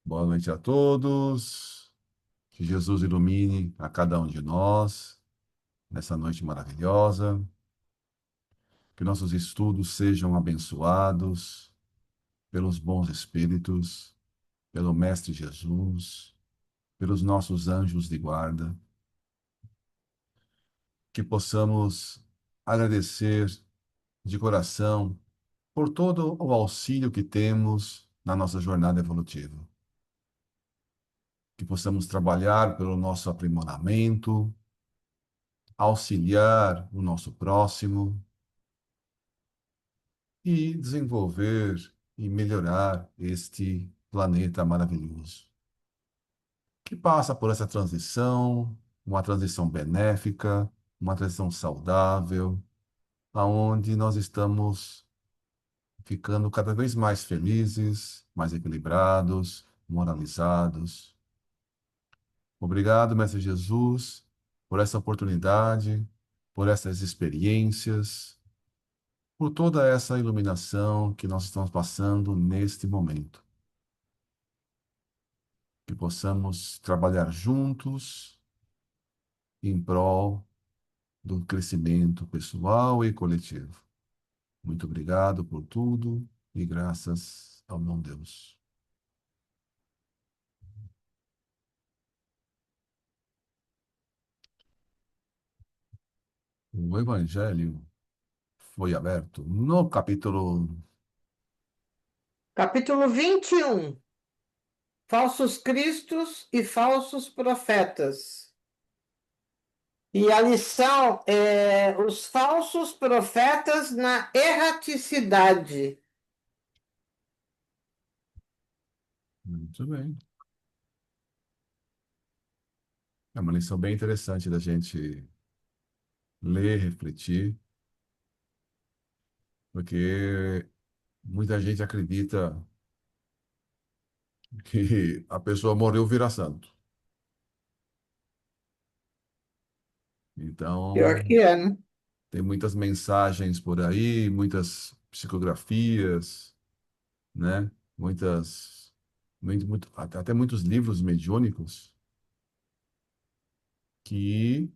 Boa noite a todos. Que Jesus ilumine a cada um de nós nessa noite maravilhosa. Que nossos estudos sejam abençoados pelos bons espíritos, pelo Mestre Jesus, pelos nossos anjos de guarda. Que possamos agradecer de coração por todo o auxílio que temos na nossa jornada evolutiva. Que possamos trabalhar pelo nosso aprimoramento, auxiliar o nosso próximo e desenvolver e melhorar este planeta maravilhoso, que passa por essa transição, uma transição benéfica, uma transição saudável, aonde nós estamos ficando cada vez mais felizes, mais equilibrados, moralizados. Obrigado, Mestre Jesus, por essa oportunidade, por essas experiências, por toda essa iluminação que nós estamos passando neste momento. Que possamos trabalhar juntos em prol do crescimento pessoal e coletivo. Muito obrigado por tudo e graças ao bom Deus. O Evangelho foi aberto no capítulo. Capítulo 21. Falsos cristos e falsos profetas. E a lição é os falsos profetas na erraticidade. Muito bem. É uma lição bem interessante da gente ler, refletir, porque muita gente acredita que a pessoa morreu vira santo. Pior Então, que é, né? tem muitas mensagens por aí, muitas psicografias, né? Até muitos livros mediúnicos que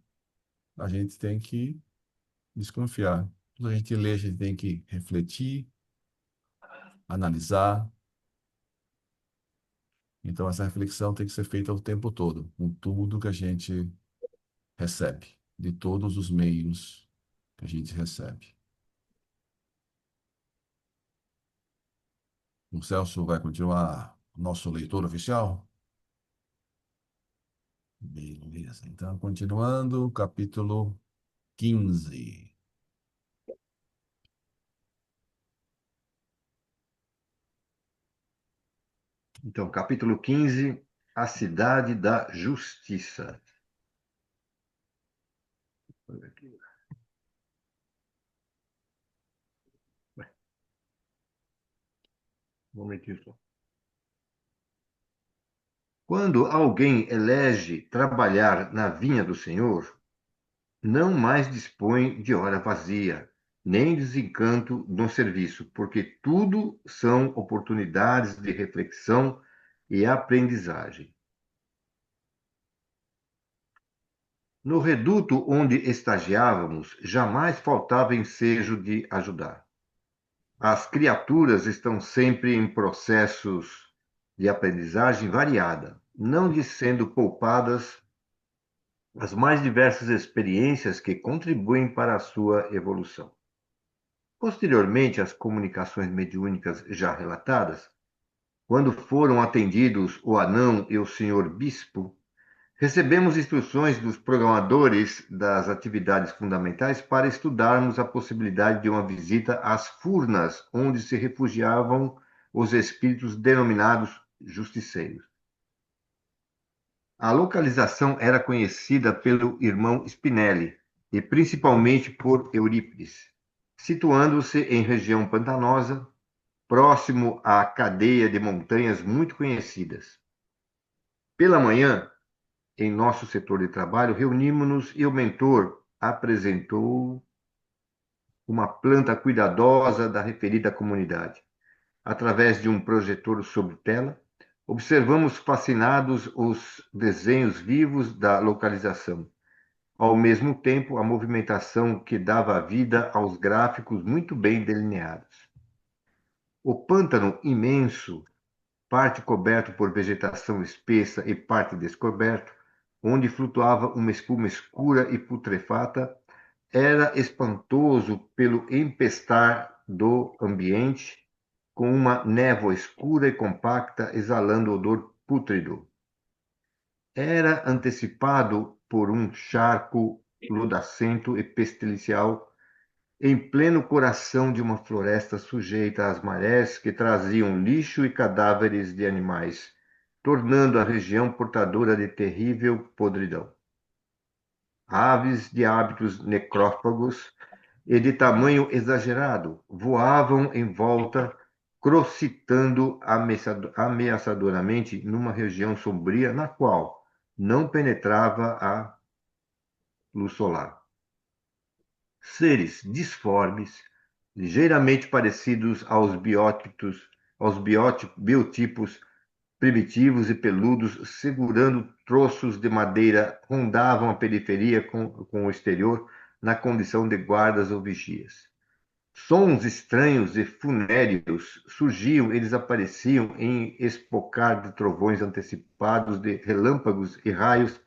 a gente tem que desconfiar. Quando a gente lê, a gente tem que refletir, analisar. Então, essa reflexão tem que ser feita o tempo todo, com tudo que a gente recebe, de todos os meios que a gente recebe. O Celso vai continuar nosso leitor oficial? Beleza. Então, continuando, capítulo 15. Então, capítulo 15, a cidade da justiça. Olha aqui. Um momentinho só. Quando alguém elege trabalhar na vinha do Senhor, não mais dispõe de hora vazia, nem desencanto no serviço, porque tudo são oportunidades de reflexão e aprendizagem. No reduto onde estagiávamos, jamais faltava ensejo de ajudar. As criaturas estão sempre em processos de aprendizagem variada, não lhes sendo poupadas as mais diversas experiências que contribuem para a sua evolução. Posteriormente às comunicações mediúnicas já relatadas, quando foram atendidos o anão e o senhor bispo, recebemos instruções dos programadores das atividades fundamentais para estudarmos a possibilidade de uma visita às furnas onde se refugiavam os espíritos denominados justiceiros. A localização era conhecida pelo irmão Spinelli e principalmente por Eurípides, situando-se em região pantanosa, próximo à cadeia de montanhas muito conhecidas. Pela manhã, em nosso setor de trabalho, reunimos-nos e o mentor apresentou uma planta cuidadosa da referida comunidade. Através de um projetor sobre tela, Observamos fascinados os desenhos vivos da localização. Ao mesmo tempo, a movimentação que dava vida aos gráficos muito bem delineados. O pântano imenso, parte coberto por vegetação espessa e parte descoberto, onde flutuava uma espuma escura e putrefata, era espantoso pelo empestar do ambiente, com uma névoa escura e compacta exalando odor pútrido. Era antecipado por um charco lodacento e pestilicial em pleno coração de uma floresta sujeita às marés que traziam lixo e cadáveres de animais, tornando a região portadora de terrível podridão. Aves de hábitos necrófagos e de tamanho exagerado voavam em volta, crocitando ameaçadoramente numa região sombria na qual não penetrava a luz solar. Seres disformes, ligeiramente parecidos aos biotipos primitivos e peludos, segurando troços de madeira, rondavam a periferia com o exterior na condição de guardas ou vigias. Sons estranhos e funéreos surgiam e desapareciam em espocar de trovões antecipados, de relâmpagos e raios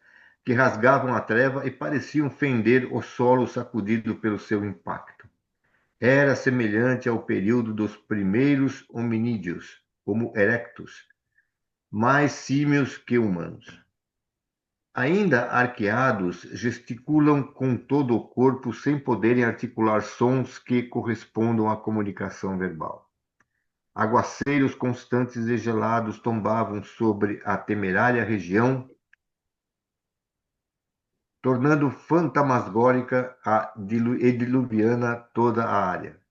que rasgavam a treva e pareciam fender o solo sacudido pelo seu impacto. Era semelhante ao período dos primeiros hominídeos, Homo erectus, mais símios que humanos. Ainda arqueados, gesticulam com todo o corpo sem poderem articular sons que correspondam à comunicação verbal. Aguaceiros constantes e gelados tombavam sobre a temerária região, tornando fantasmagórica e diluviana toda a área.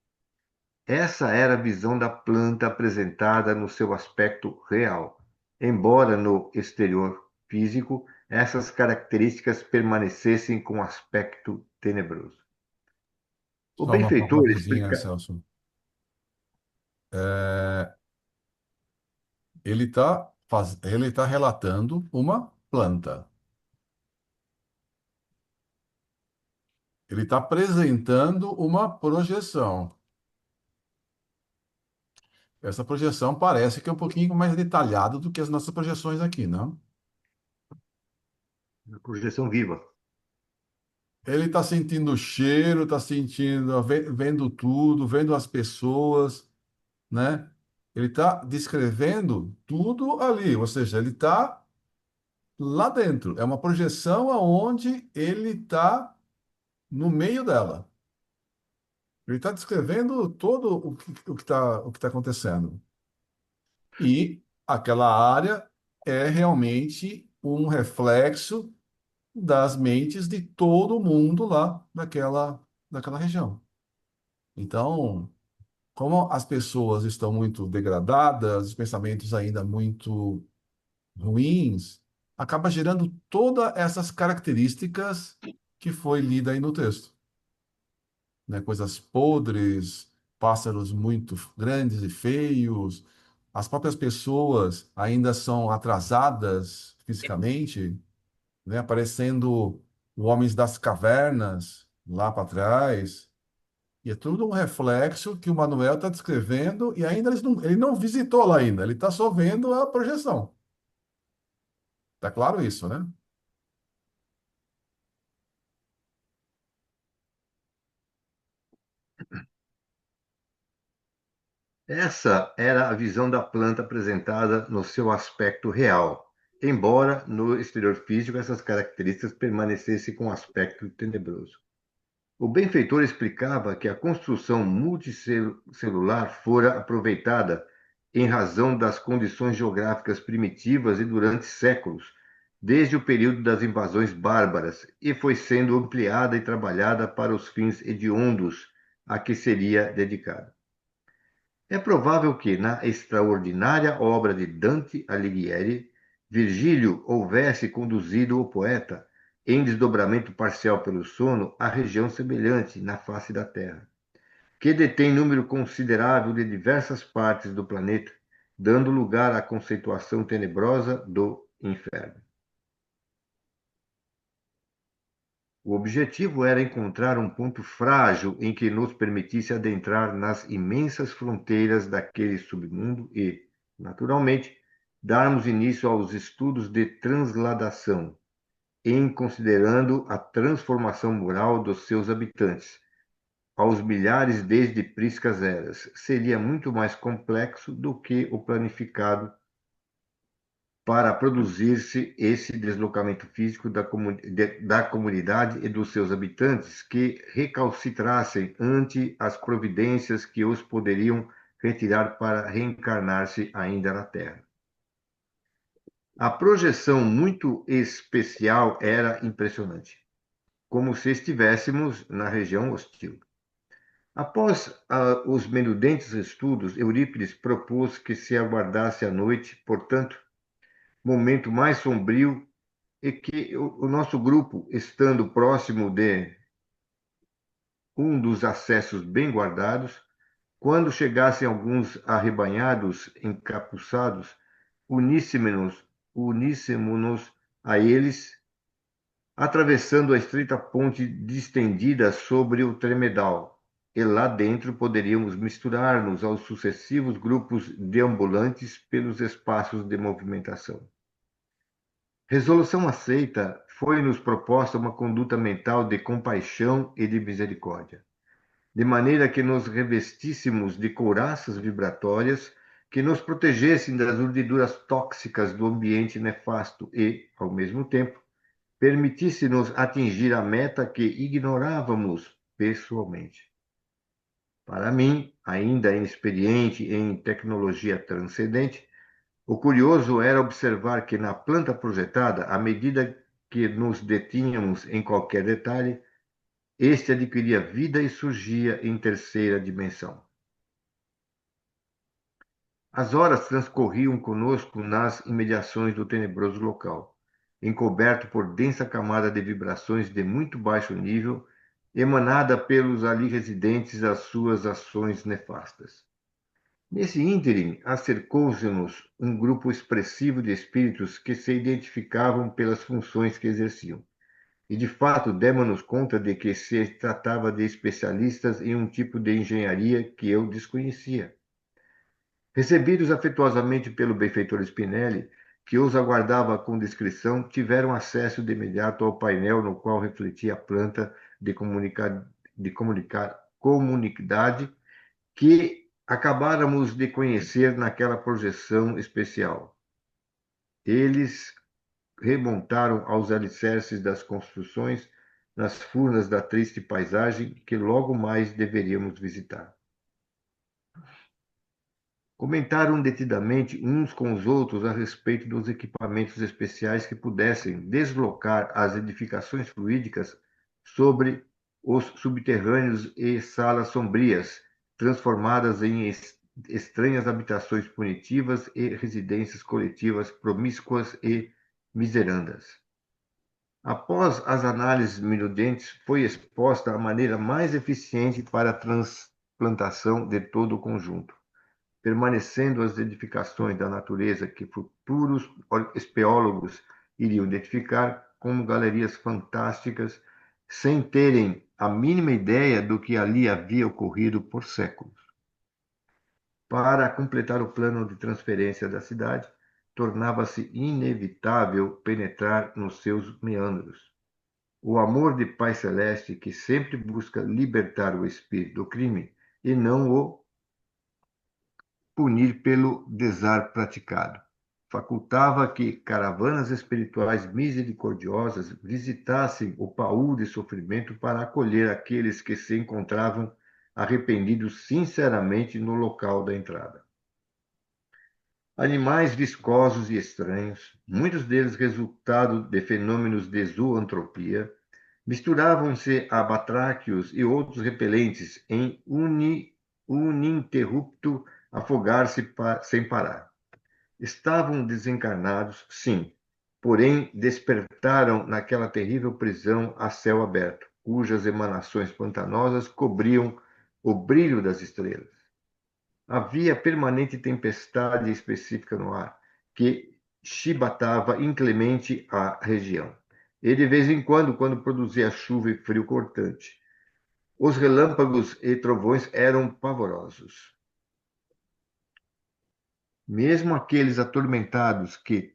Essa era a visão da planta apresentada no seu aspecto real, embora no exterior físico essas características permanecessem com aspecto tenebroso. O Só uma benfeitor coisinha, explica. Celso. É, ele tá relatando uma planta. Ele está apresentando uma projeção. Essa projeção parece que é um pouquinho mais detalhada do que as nossas projeções aqui, não? Projeção viva. Ele está sentindo o cheiro, está sentindo, vendo tudo, vendo as pessoas, né? Ele está descrevendo tudo ali, ou seja, ele está lá dentro. É uma projeção aonde ele está no meio dela. Ele está descrevendo todo o que tá acontecendo. E aquela área é realmente um reflexo das mentes de todo mundo lá daquela região. Então, como as pessoas estão muito degradadas, os pensamentos ainda muito ruins, acaba gerando todas essas características que foi lida aí no texto, né? Coisas podres, pássaros muito grandes e feios, as próprias pessoas ainda são atrasadas fisicamente, né? Aparecendo homens das cavernas lá para trás. E é tudo um reflexo que o Manuel está descrevendo e ainda ele não visitou lá ainda, ele está só vendo a projeção. Tá claro isso, né? Essa era a visão da planta apresentada no seu aspecto real, embora no exterior físico essas características permanecessem com aspecto tenebroso. O benfeitor explicava que a construção multicelular fora aproveitada em razão das condições geográficas primitivas e durante séculos, desde o período das invasões bárbaras, e foi sendo ampliada e trabalhada para os fins hediondos a que seria dedicada. É provável que, na extraordinária obra de Dante Alighieri, Virgílio houvesse conduzido o poeta, em desdobramento parcial pelo sono, a região semelhante na face da Terra, que detém número considerável de diversas partes do planeta dando lugar à conceituação tenebrosa do inferno. O objetivo era encontrar um ponto frágil em que nos permitisse adentrar nas imensas fronteiras daquele submundo e, naturalmente, darmos início aos estudos de transladação, em considerando a transformação moral dos seus habitantes, aos milhares desde priscas eras. Seria muito mais complexo do que o planificado para produzir-se esse deslocamento físico da comunidade e dos seus habitantes que recalcitrassem ante as providências que os poderiam retirar para reencarnar-se ainda na Terra. A projeção muito especial era impressionante, como se estivéssemos na região hostil. Após os menudentes estudos, Eurípides propôs que se aguardasse a noite, portanto, momento mais sombrio, e que o nosso grupo, estando próximo de um dos acessos bem guardados, quando chegassem alguns arrebanhados encapuçados, uníssemos-nos a eles, atravessando a estreita ponte distendida sobre o tremedal, e lá dentro poderíamos misturar-nos aos sucessivos grupos deambulantes pelos espaços de movimentação. Resolução aceita, foi-nos proposta uma conduta mental de compaixão e de misericórdia, de maneira que nos revestíssemos de couraças vibratórias que nos protegessem das urdiduras tóxicas do ambiente nefasto e, ao mesmo tempo, permitisse-nos atingir a meta que ignorávamos pessoalmente. Para mim, ainda inexperiente em tecnologia transcendente, o curioso era observar que na planta projetada, à medida que nos detínhamos em qualquer detalhe, este adquiria vida e surgia em terceira dimensão. As horas transcorriam conosco nas imediações do tenebroso local, encoberto por densa camada de vibrações de muito baixo nível, emanada pelos ali residentes às suas ações nefastas. Nesse ínterim, acercou-se-nos um grupo expressivo de espíritos que se identificavam pelas funções que exerciam. E, de fato, demos-nos conta de que se tratava de especialistas em um tipo de engenharia que eu desconhecia. Recebidos afetuosamente pelo benfeitor Spinelli, que os aguardava com discrição, tiveram acesso de imediato ao painel no qual refletia a planta de comunidade que acabáramos de conhecer naquela projeção especial. Eles remontaram aos alicerces das construções nas furnas da triste paisagem que logo mais deveríamos visitar. Comentaram detidamente uns com os outros a respeito dos equipamentos especiais que pudessem deslocar as edificações fluídicas sobre os subterrâneos e salas sombrias, transformadas em estranhas habitações punitivas e residências coletivas promíscuas e miserandas. Após as análises minudentes, foi exposta a maneira mais eficiente para a transplantação de todo o conjunto, permanecendo as edificações da natureza que futuros espeólogos iriam identificar como galerias fantásticas, sem terem a mínima ideia do que ali havia ocorrido por séculos. Para completar o plano de transferência da cidade, tornava-se inevitável penetrar nos seus meandros. O amor de Pai Celeste, que sempre busca libertar o espírito do crime e não o punir pelo desar praticado, facultava que caravanas espirituais misericordiosas visitassem o baú de sofrimento para acolher aqueles que se encontravam arrependidos sinceramente no local da entrada. Animais viscosos e estranhos, muitos deles resultado de fenômenos de zoantropia, misturavam-se a batráquios e outros repelentes em uninterrupto afogar-se sem parar. Estavam desencarnados, sim, porém despertaram naquela terrível prisão a céu aberto, cujas emanações pantanosas cobriam o brilho das estrelas. Havia permanente tempestade específica no ar, que chibatava inclemente a região. E de vez em quando, quando produzia chuva e frio cortante. Os relâmpagos e trovões eram pavorosos. Mesmo aqueles atormentados que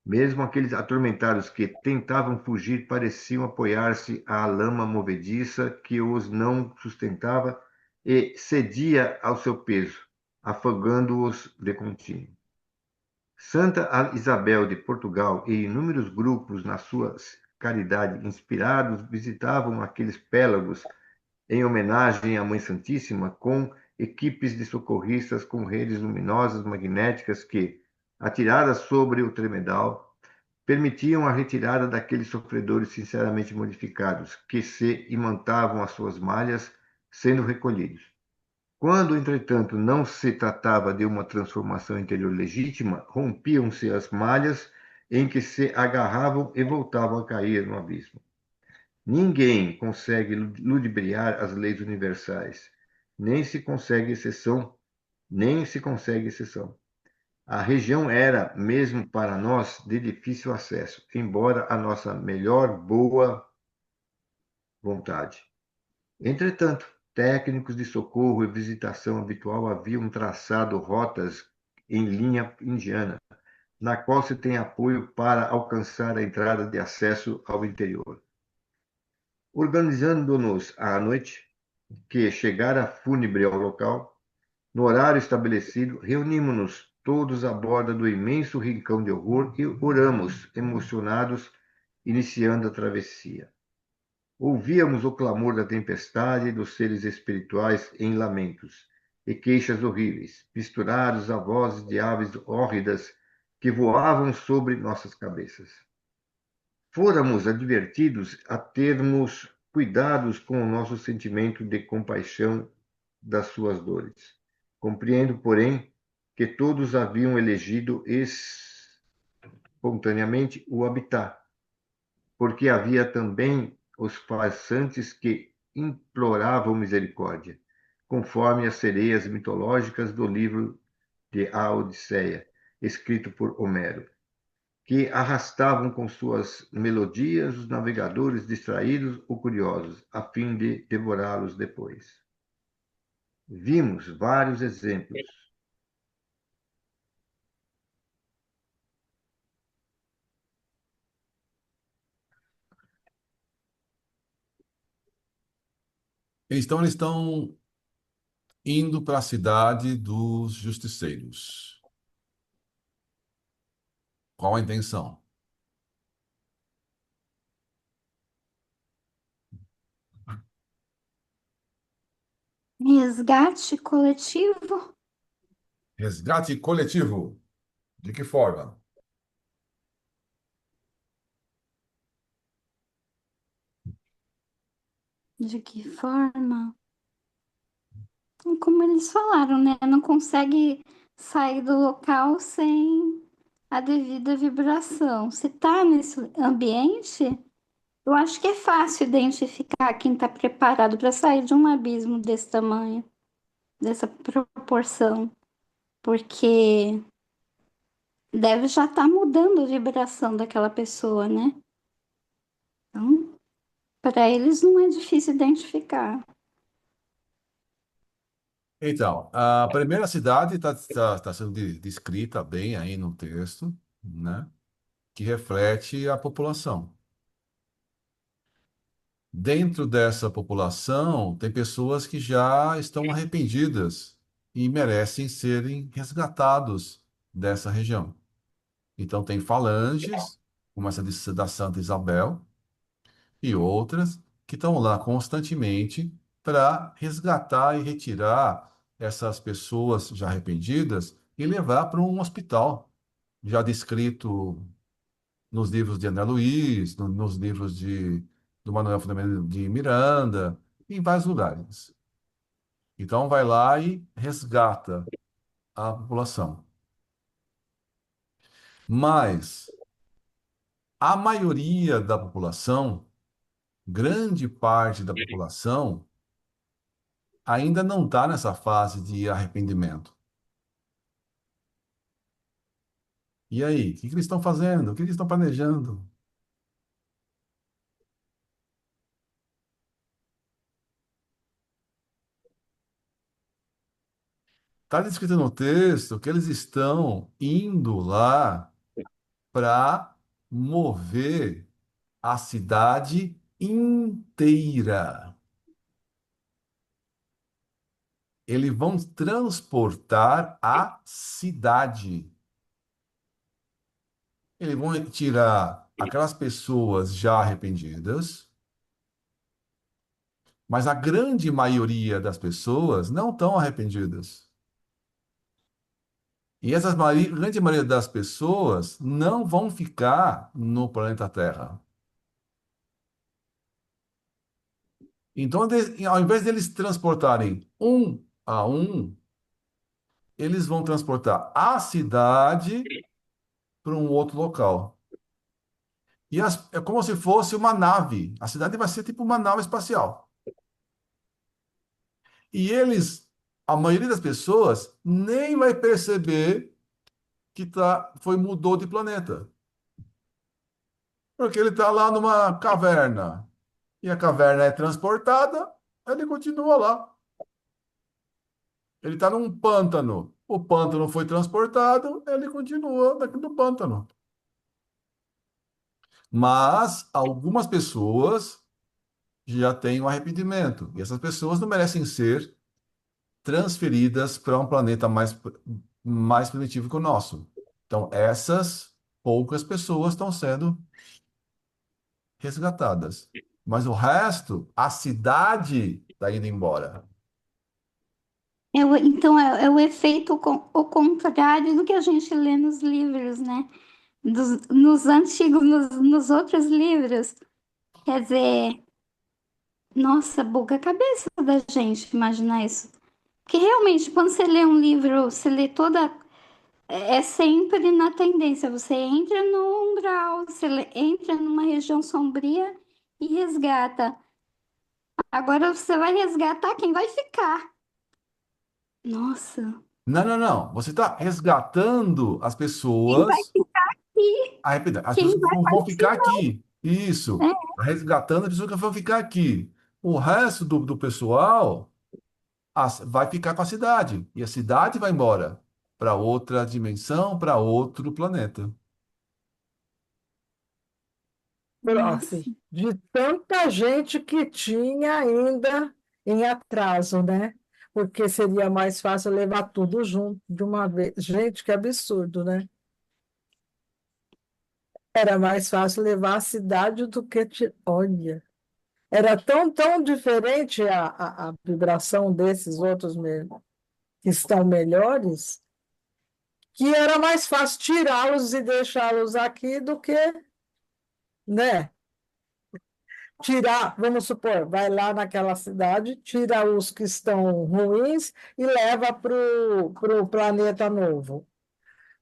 Mesmo aqueles atormentados que tentavam fugir pareciam apoiar-se à lama movediça que os não sustentava e cedia ao seu peso, afogando-os de contínuo. Santa Isabel de Portugal e inúmeros grupos na sua caridade inspirados visitavam aqueles pélagos em homenagem à Mãe Santíssima com equipes de socorristas com redes luminosas magnéticas que, atiradas sobre o tremedal, permitiam a retirada daqueles sofredores sinceramente modificados, que se imantavam às suas malhas, sendo recolhidos. Quando, entretanto, não se tratava de uma transformação interior legítima, rompiam-se as malhas em que se agarravam e voltavam a cair no abismo. Ninguém consegue ludibriar as leis universais, nem se consegue exceção, nem se consegue exceção. A região era, mesmo para nós, de difícil acesso, embora a nossa melhor boa vontade. Entretanto, técnicos de socorro e visitação habitual haviam traçado rotas em linha indiana, na qual se tem apoio para alcançar a entrada de acesso ao interior. Organizando-nos à noite, que chegara fúnebre ao local, no horário estabelecido, reunimos-nos todos à borda do imenso rincão de horror e oramos, emocionados, iniciando a travessia. Ouvíamos o clamor da tempestade e dos seres espirituais em lamentos e queixas horríveis, misturados a vozes de aves hórridas que voavam sobre nossas cabeças. Fôramos advertidos a termos cuidados com o nosso sentimento de compaixão das suas dores. Compreendo, porém, que todos haviam elegido espontaneamente o habitat, porque havia também os farsantes que imploravam misericórdia, conforme as sereias mitológicas do livro de A Odisseia, escrito por Homero, que arrastavam com suas melodias os navegadores distraídos ou curiosos, a fim de devorá-los depois. Vimos vários exemplos. Então, eles estão indo para a cidade dos justiceiros. Qual a intenção? Resgate coletivo? Resgate coletivo. De que forma? De que forma? Como eles falaram, né? Não consegue sair do local sem a devida vibração. Se tá nesse ambiente, eu acho que é fácil identificar quem está preparado para sair de um abismo desse tamanho, dessa proporção, porque deve já estar mudando a vibração daquela pessoa, né? Então, para eles não é difícil identificar. Então, a primeira cidade está sendo descrita bem aí no texto, né? Que reflete a população. Dentro dessa população, tem pessoas que já estão arrependidas e merecem serem resgatados dessa região. Então, tem falanges, como essa da Santa Isabel, e outras que estão lá constantemente para resgatar e retirar essas pessoas já arrependidas e levar para um hospital, já descrito nos livros de André Luiz, nos livros do Manuel Filomeno de Miranda, em vários lugares. Então, vai lá e resgata a população. Mas a maioria da população, grande parte da população, ainda não está nessa fase de arrependimento. E aí, o que que eles estão fazendo? O que que eles estão planejando? Está descrito no texto que eles estão indo lá para mover a cidade inteira. Eles vão transportar a cidade. Eles vão tirar aquelas pessoas já arrependidas, mas a grande maioria das pessoas não estão arrependidas. E essa grande maioria das pessoas não vão ficar no planeta Terra. Então, ao invés deles transportarem um a um, eles vão transportar a cidade para um outro local. E é como se fosse uma nave. A cidade vai ser tipo uma nave espacial. E a maioria das pessoas, nem vai perceber que mudou de planeta. Porque ele está lá numa caverna. E a caverna é transportada, ele continua lá. Ele está num pântano. O pântano foi transportado, ele continua daqui do pântano. Mas algumas pessoas já têm um arrependimento. E essas pessoas não merecem ser transferidas para um planeta mais primitivo que o nosso. Então, essas poucas pessoas estão sendo resgatadas. Mas o resto, a cidade está indo embora. Então é o efeito o contrário do que a gente lê nos livros, né? Nos antigos, nos outros livros. Quer dizer, nossa, buga a cabeça da gente imaginar isso. Porque realmente, quando você lê um livro, você lê toda. É sempre na tendência. Você entra no umbral, entra numa região sombria e resgata. Agora você vai resgatar quem vai ficar. Nossa, Não, não, não. Você está resgatando as quem vai pessoas. ficar aqui? As pessoas Quem que vai vão partir? ficar aqui. Isso. É, Resgatando as pessoas que vão ficar aqui. O resto do pessoal vai ficar com a cidade. E a cidade vai embora para outra dimensão, para outro planeta. Assim, nossa. de tanta gente que tinha ainda em atraso, né? Porque seria mais fácil levar tudo junto de uma vez. Gente, que absurdo, né? Era mais fácil levar a cidade do que. Olha, era tão diferente a vibração desses outros mesmo, que estão melhores, que era mais fácil tirá-los e deixá-los aqui do que, né? Tirar, vamos supor, vai lá naquela cidade, tira os que estão ruins e leva para o planeta novo.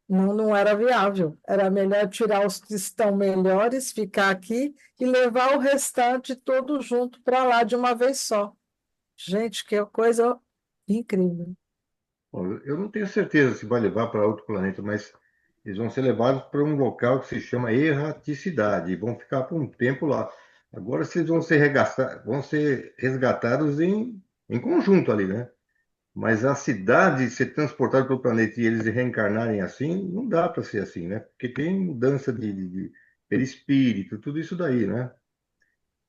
Não, não era viável. Era melhor tirar os que estão melhores, ficar aqui e levar o restante todo junto para lá de uma vez só. Gente, que coisa incrível. Bom, eu não tenho certeza se vai levar para outro planeta, mas eles vão ser levados para um local que se chama erraticidade e vão ficar por um tempo lá. Agora, se eles vão ser resgatados em conjunto ali, né? Mas a cidade ser transportada para o planeta e eles reencarnarem assim, não dá para ser assim, né? Porque tem mudança de perispírito, tudo isso daí, né?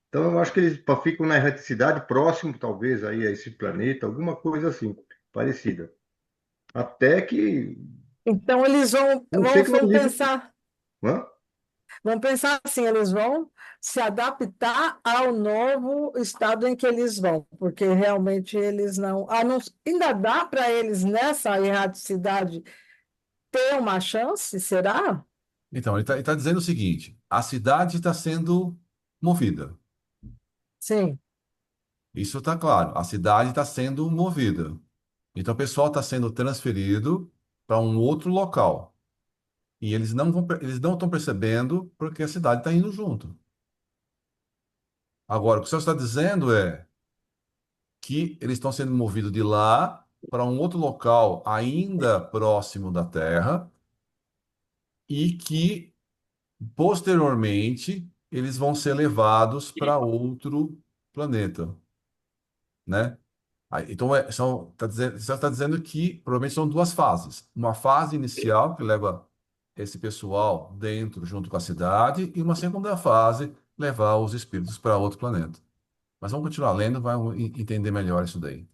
Então, eu acho que eles ficam na erraticidade, próximo, talvez, aí a esse planeta, alguma coisa assim, parecida. Até que, Então, eles vão, a não vão, ser que no vão livro. pensar, Hã? vão pensar assim, eles vão se adaptar ao novo estado em que eles vão, porque realmente eles não, ainda dá para eles nessa erraticidade ter uma chance, será? Então, ele está dizendo o seguinte: a cidade está sendo movida. Sim. Isso está claro. A cidade está sendo movida. Então, o pessoal está sendo transferido para um outro local. E eles não estão percebendo porque a cidade está indo junto. Agora, o que o senhor está dizendo é que eles estão sendo movidos de lá para um outro local ainda próximo da Terra e que posteriormente eles vão ser levados para outro planeta, né? Então, você está dizendo que provavelmente são duas fases. Uma fase inicial, que leva esse pessoal dentro, junto com a cidade, e uma segunda fase, levar os espíritos para outro planeta. Mas vamos continuar lendo, vai entender melhor isso daí.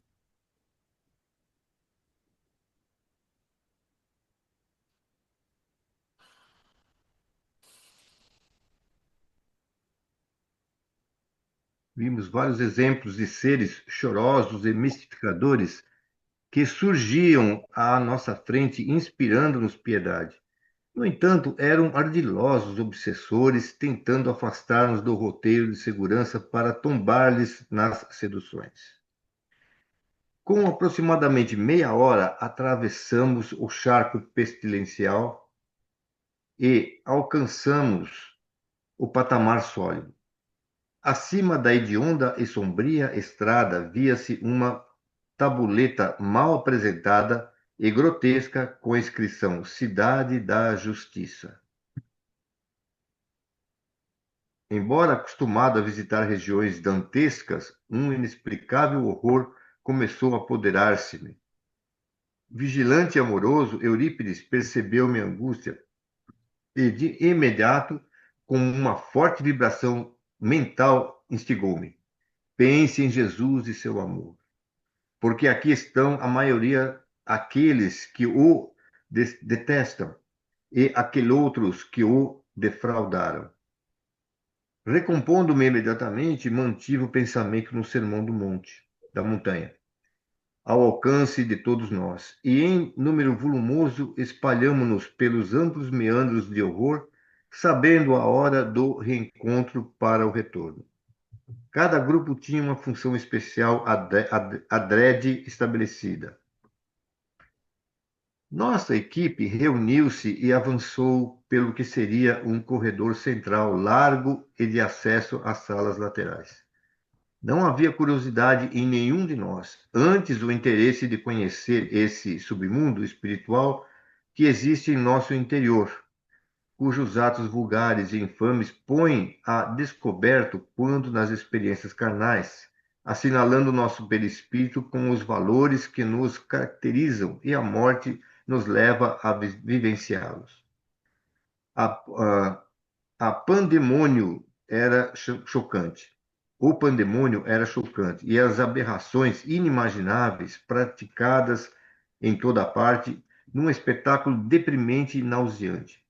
Vimos vários exemplos de seres chorosos e mistificadores que surgiam à nossa frente, inspirando-nos piedade. No entanto, eram ardilosos obsessores, tentando afastar-nos do roteiro de segurança para tombar-lhes nas seduções. Com aproximadamente meia hora, atravessamos o charco pestilencial e alcançamos o patamar sólido. Acima da hedionda e sombria estrada via-se uma tabuleta mal apresentada e grotesca com a inscrição Cidade da Justiça. Embora acostumado a visitar regiões dantescas, um inexplicável horror começou a apoderar-se-me. Vigilante e amoroso, Eurípides percebeu minha angústia e, de imediato, com uma forte vibração mental, instigou-me. Pense em Jesus e seu amor, porque aqui estão a maioria aqueles que o detestam e aqueles outros que o defraudaram. Recompondo-me imediatamente, mantive o pensamento no sermão do monte, da montanha, ao alcance de todos nós, e em número volumoso espalhamo-nos pelos amplos meandros de horror, sabendo a hora do reencontro para o retorno. Cada grupo tinha uma função especial adrede estabelecida. Nossa equipe reuniu-se e avançou pelo que seria um corredor central largo e de acesso às salas laterais. Não havia curiosidade em nenhum de nós, antes o interesse de conhecer esse submundo espiritual que existe em nosso interior, cujos atos vulgares e infames põem a descoberto quando nas experiências carnais, assinalando nosso perispírito com os valores que nos caracterizam e a morte nos leva a vivenciá-los. A, a pandemônio era chocante. O pandemônio era chocante e as aberrações inimagináveis praticadas em toda parte num espetáculo deprimente e nauseante.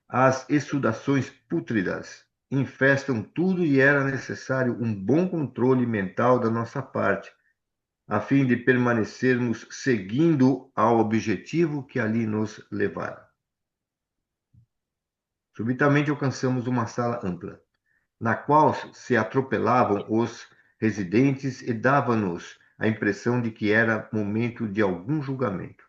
As exudações pútridas infestam tudo e era necessário um bom controle mental da nossa parte, a fim de permanecermos seguindo ao objetivo que ali nos levara. Subitamente alcançamos uma sala ampla, na qual se atropelavam os residentes e dava-nos a impressão de que era momento de algum julgamento.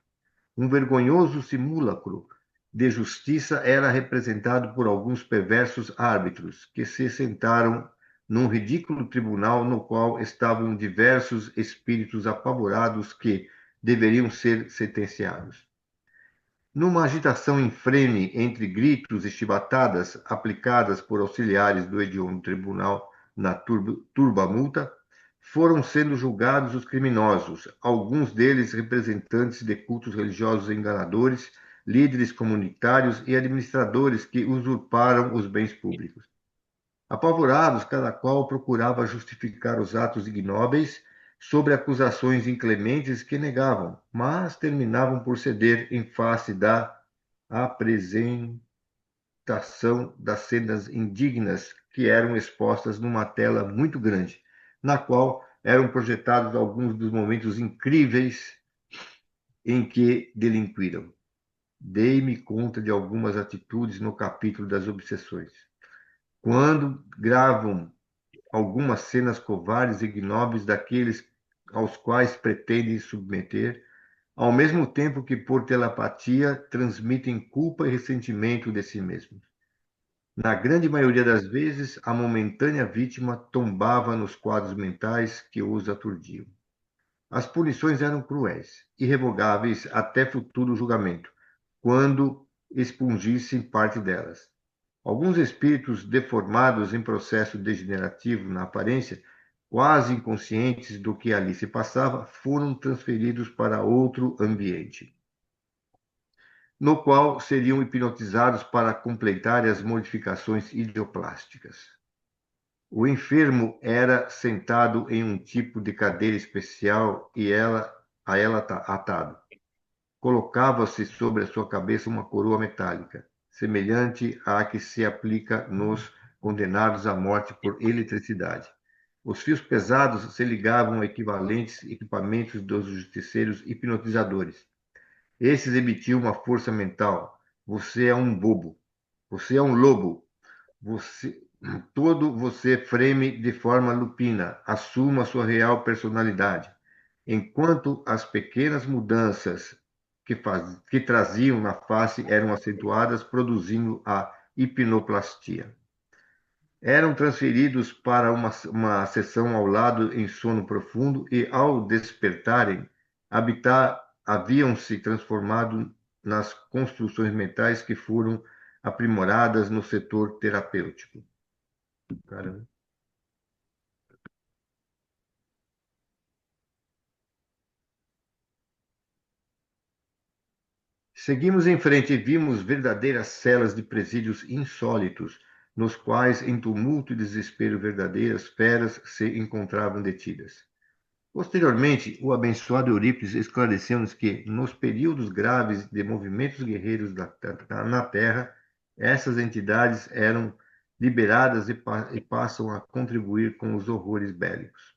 Um vergonhoso simulacro de justiça era representado por alguns perversos árbitros que se sentaram num ridículo tribunal no qual estavam diversos espíritos apavorados que deveriam ser sentenciados. Numa agitação infrene entre gritos e chibatadas aplicadas por auxiliares do hediondo tribunal na turba-multa, foram sendo julgados os criminosos, alguns deles representantes de cultos religiosos enganadores, líderes comunitários e administradores que usurparam os bens públicos. Apavorados, cada qual procurava justificar os atos ignóbeis sobre acusações inclementes que negavam, mas terminavam por ceder em face da apresentação das cenas indignas que eram expostas numa tela muito grande, na qual eram projetados alguns dos momentos incríveis em que delinquiram. Dei-me conta de algumas atitudes no capítulo das obsessões. Quando gravam algumas cenas covardes e ignóbeis daqueles aos quais pretendem submeter, ao mesmo tempo que por telepatia transmitem culpa e ressentimento de si mesmos. Na grande maioria das vezes, a momentânea vítima tombava nos quadros mentais que os aturdiam. As punições eram cruéis, irrevogáveis até futuro julgamento, quando expungissem parte delas. Alguns espíritos deformados em processo degenerativo na aparência, quase inconscientes do que ali se passava, foram transferidos para outro ambiente, no qual seriam hipnotizados para completar as modificações idioplásticas. O enfermo era sentado em um tipo de cadeira especial e a ela atado. Colocava-se sobre a sua cabeça uma coroa metálica, semelhante à que se aplica nos condenados à morte por eletricidade. Os fios pesados se ligavam a equivalentes equipamentos dos justiceiros hipnotizadores. Esses emitiam uma força mental. Você é um bobo. Você é um lobo. Você, todo você freme de forma lupina. Assuma sua real personalidade. Enquanto as pequenas mudanças que traziam na face eram acentuadas, produzindo a hipnoplastia. Eram transferidos para uma sessão ao lado em sono profundo e, ao despertarem, haviam-se transformado nas construções mentais que foram aprimoradas no setor terapêutico. Caramba. Seguimos em frente e vimos verdadeiras celas de presídios insólitos, nos quais, em tumulto e desespero, verdadeiras feras se encontravam detidas. Posteriormente, o abençoado Eurípides esclareceu-nos que, nos períodos graves de movimentos guerreiros na Terra, essas entidades eram liberadas e passam a contribuir com os horrores bélicos.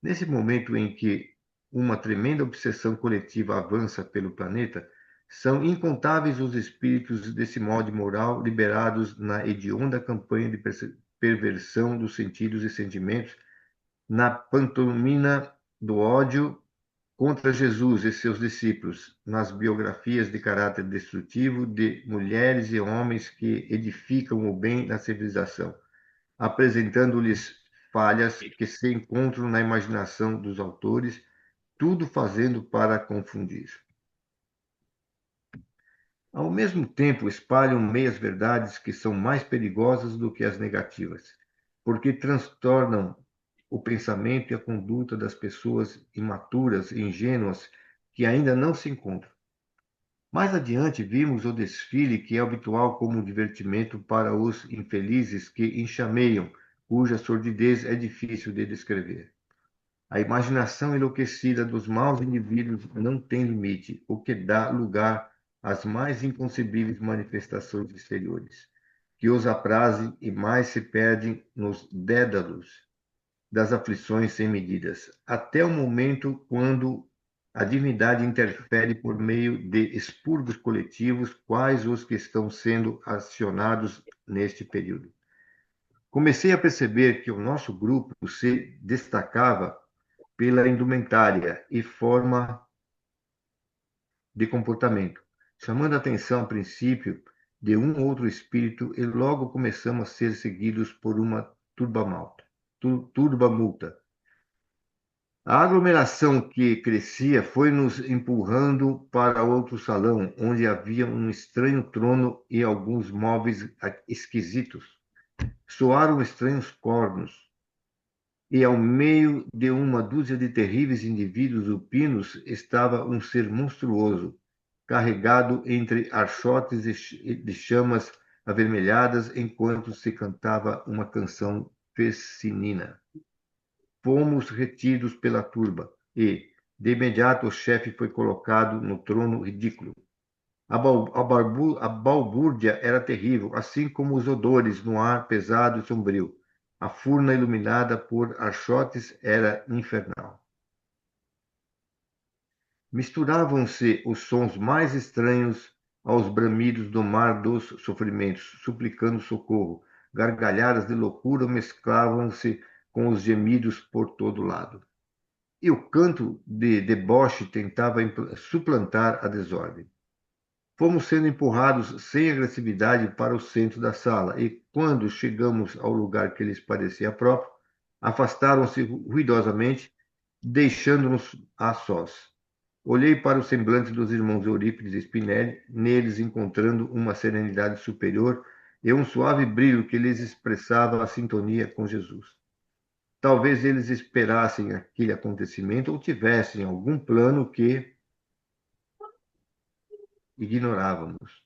Nesse momento em que uma tremenda obsessão coletiva avança pelo planeta, são incontáveis os espíritos desse molde moral liberados na hedionda campanha de perversão dos sentidos e sentimentos, na pantomima do ódio contra Jesus e seus discípulos, nas biografias de caráter destrutivo de mulheres e homens que edificam o bem na civilização, apresentando-lhes falhas que se encontram na imaginação dos autores, tudo fazendo para confundir. Ao mesmo tempo, espalham meias-verdades que são mais perigosas do que as negativas, porque transtornam o pensamento e a conduta das pessoas imaturas e ingênuas que ainda não se encontram. Mais adiante, vimos o desfile que é habitual como divertimento para os infelizes que enxameiam, cuja sordidez é difícil de descrever. A imaginação enlouquecida dos maus indivíduos não tem limite, o que dá lugar às mais inconcebíveis manifestações exteriores, que os aprazem e mais se perdem nos dédalos das aflições sem medidas, até o momento quando a divindade interfere por meio de expurgos coletivos, quais os que estão sendo acionados neste período. Comecei a perceber que o nosso grupo se destacava pela indumentária e forma de comportamento, chamando a atenção a princípio de um outro espírito e logo começamos a ser seguidos por uma turba-multa. A aglomeração que crescia foi nos empurrando para outro salão, onde havia um estranho trono e alguns móveis esquisitos. Soaram estranhos cornos, e ao meio de uma dúzia de terríveis indivíduos lupinos estava um ser monstruoso, carregado entre archotes de chamas avermelhadas, enquanto se cantava uma canção fescinina. Fomos retidos pela turba e, de imediato, o chefe foi colocado no trono ridículo. A balbúrdia era terrível, assim como os odores no ar pesado e sombrio. A furna iluminada por archotes era infernal. Misturavam-se os sons mais estranhos aos bramidos do mar dos sofrimentos, suplicando socorro. Gargalhadas de loucura mesclavam-se com os gemidos por todo lado. E o canto de deboche tentava suplantar a desordem. Fomos sendo empurrados sem agressividade para o centro da sala e, quando chegamos ao lugar que lhes parecia próprio, afastaram-se ruidosamente deixando-nos a sós. Olhei para o semblante dos irmãos Eurípides e Spinelli, neles encontrando uma serenidade superior e um suave brilho que lhes expressava a sintonia com Jesus. Talvez eles esperassem aquele acontecimento ou tivessem algum plano que ignorávamos.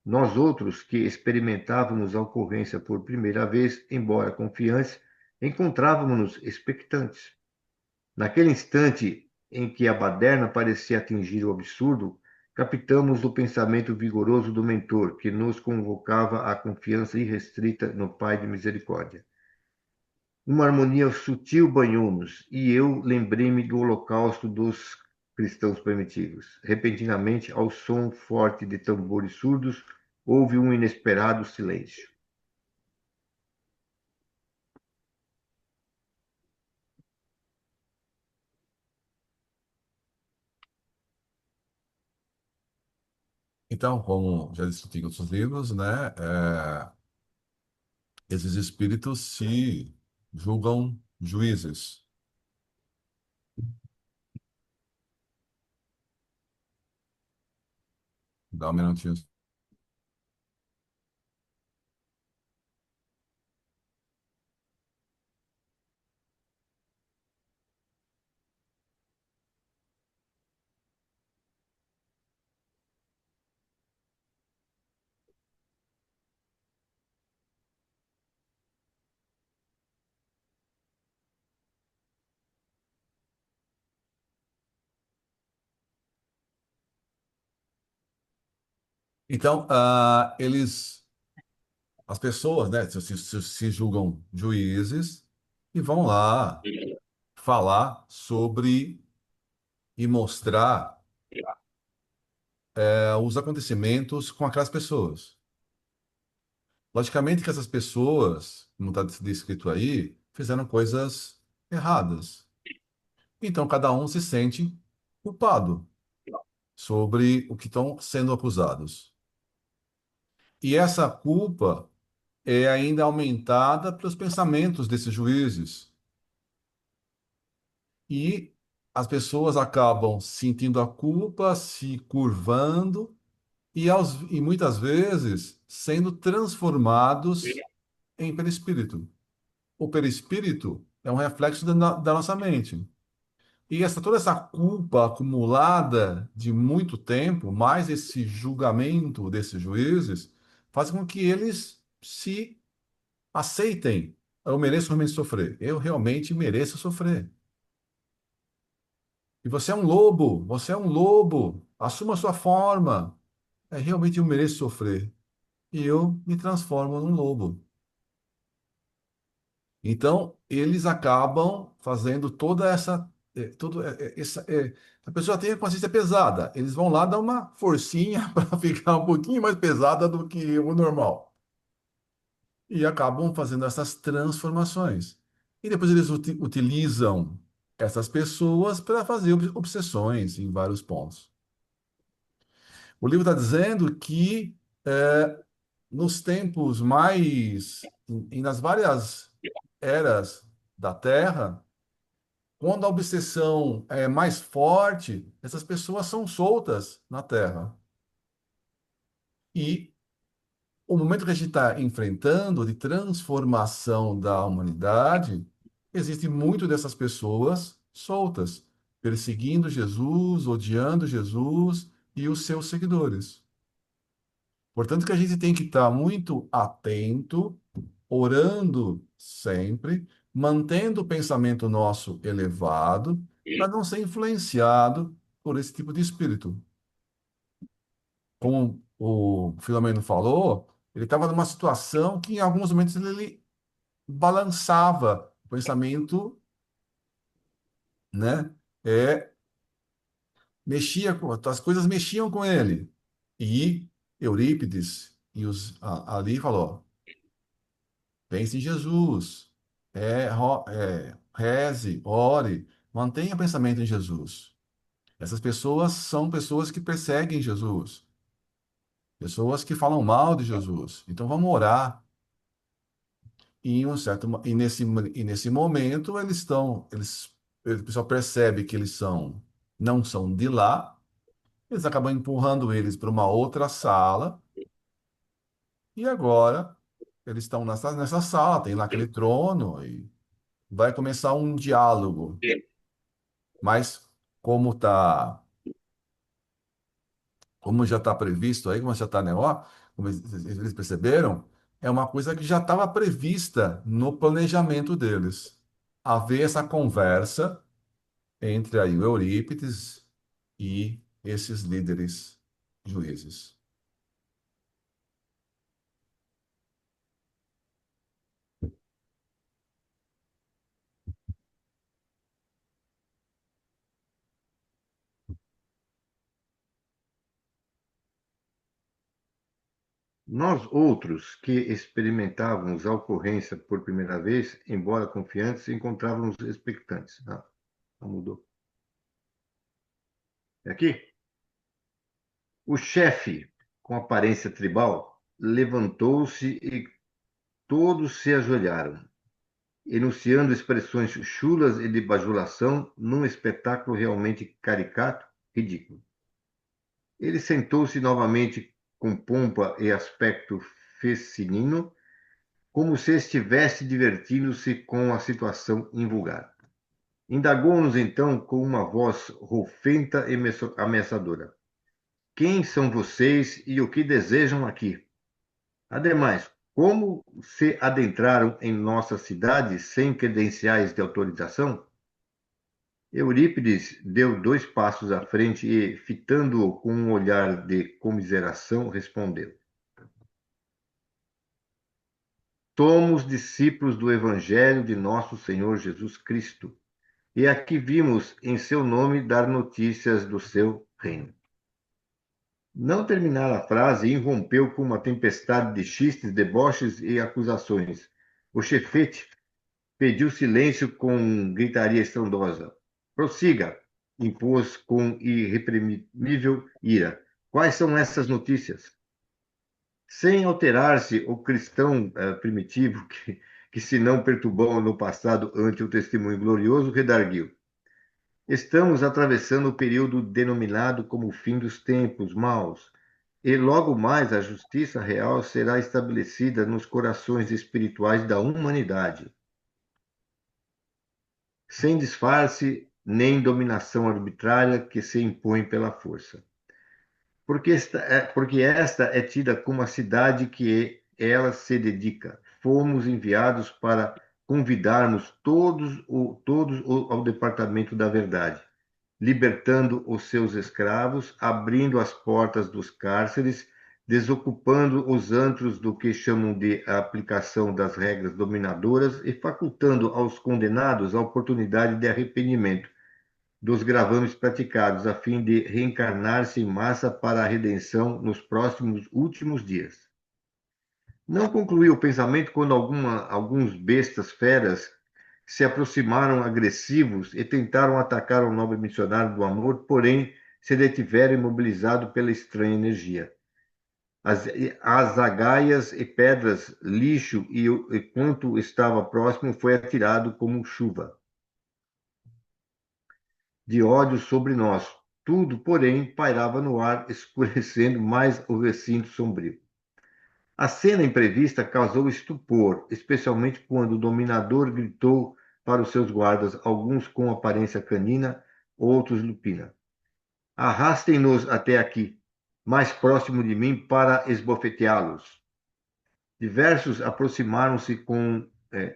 Nós outros, que experimentávamos a ocorrência por primeira vez, embora confiantes, encontrávamos-nos expectantes. Naquele instante em que a baderna parecia atingir o absurdo, captamos o pensamento vigoroso do mentor, que nos convocava à confiança irrestrita no Pai de misericórdia. Uma harmonia sutil banhou-nos, e eu lembrei-me do holocausto dos cristãos primitivos. Repentinamente, ao som forte de tambores surdos, houve um inesperado silêncio. Então, como já discuti em outros livros, né, esses espíritos se julgam juízes. Dá um minutinho. Então, as pessoas, né, se julgam juízes e vão lá falar sobre e mostrar os acontecimentos com aquelas pessoas. Logicamente que essas pessoas, como está descrito aí, fizeram coisas erradas. Então, cada um se sente culpado sobre o que estão sendo acusados. E essa culpa é ainda aumentada pelos pensamentos desses juízes. E as pessoas acabam sentindo a culpa, se curvando e muitas vezes sendo transformados em perispírito. O perispírito é um reflexo da nossa mente. E toda essa culpa acumulada de muito tempo, mais esse julgamento desses juízes, faz com que eles se aceitem. Eu mereço realmente sofrer. Eu realmente mereço sofrer. E você é um lobo, você é um lobo. Assuma a sua forma. É, realmente eu mereço sofrer. E eu me transformo num lobo. Então, eles acabam fazendo toda essa. A pessoa tem a consciência pesada. Eles vão lá dar uma forcinha para ficar um pouquinho mais pesada do que o normal. E acabam fazendo essas transformações. E depois eles utilizam essas pessoas para fazer obsessões em vários pontos. O livro está dizendo que nos tempos mais. E nas várias eras da Terra, quando a obsessão é mais forte, essas pessoas são soltas na Terra. E o momento que a gente está enfrentando de transformação da humanidade, existe muito dessas pessoas soltas, perseguindo Jesus, odiando Jesus e os seus seguidores. Portanto, que a gente tem que estar muito atento, orando sempre, mantendo o pensamento nosso elevado, para não ser influenciado por esse tipo de espírito. Como o Filomeno falou, ele estava numa situação que em alguns momentos ele balançava o pensamento, né? É, as coisas mexiam com ele. E Eurípides ali falou: pense em Jesus, reze, ore, mantenha o pensamento em Jesus. Essas pessoas são pessoas que perseguem Jesus, pessoas que falam mal de Jesus. Então vamos orar. E, e nesse momento eles o pessoal percebe que não são de lá, eles acabam empurrando eles para uma outra sala, e agora eles estão nessa sala, tem lá aquele trono, e vai começar um diálogo. Mas como tá, como já está previsto aí, como já está, né, ó, como eles perceberam, é uma coisa que já estava prevista no planejamento deles. Haver essa conversa entre aí o Eurípides e esses líderes juízes. Nós outros que experimentávamos a ocorrência por primeira vez, embora confiantes, encontrávamos expectantes. Não mudou. É aqui? O chefe, com aparência tribal, levantou-se e todos se ajoelharam, enunciando expressões chulas e de bajulação num espetáculo realmente caricato, ridículo. Ele sentou-se novamente com pompa e aspecto fecinino, como se estivesse divertindo-se com a situação invulgar. Indagou-nos então com uma voz rofenta e ameaçadora: Quem são vocês e o que desejam aqui? Ademais, como se adentraram em nossa cidade sem credenciais de autorização? Eurípides deu 2 passos à frente e, fitando-o com um olhar de comiseração, respondeu: Somos discípulos do Evangelho de nosso Senhor Jesus Cristo, e aqui vimos em seu nome dar notícias do seu reino. Não terminara a frase e irrompeu com uma tempestade de chistes, deboches e acusações. O chefete pediu silêncio com gritaria estrondosa. Prossiga, impôs com irreprimível ira. Quais são essas notícias? Sem alterar-se, o cristão primitivo, que se não perturbou no passado ante o testemunho glorioso, redarguiu. Estamos atravessando o período denominado como o fim dos tempos maus, e logo mais a justiça real será estabelecida nos corações espirituais da humanidade, sem disfarce nem dominação arbitrária que se impõe pela força. Porque esta é tida como a cidade que ela se dedica. Fomos enviados para convidarmos todos ao departamento da verdade, libertando os seus escravos, abrindo as portas dos cárceres, desocupando os antros do que chamam de aplicação das regras dominadoras e facultando aos condenados a oportunidade de arrependimento dos gravames praticados, a fim de reencarnar-se em massa para a redenção nos próximos últimos dias. Não concluiu o pensamento quando alguns bestas feras se aproximaram agressivos e tentaram atacar o nobre missionário do amor, porém se detiveram imobilizados pela estranha energia. As agaias e pedras, lixo e quanto estava próximo foi atirado como chuva de ódio sobre nós. Tudo, porém, pairava no ar, escurecendo mais o recinto sombrio. A cena imprevista causou estupor, especialmente quando o dominador gritou para os seus guardas, alguns com aparência canina, outros lupina: Arrastem-nos até aqui, mais próximo de mim, para esbofeteá-los. Diversos aproximaram-se com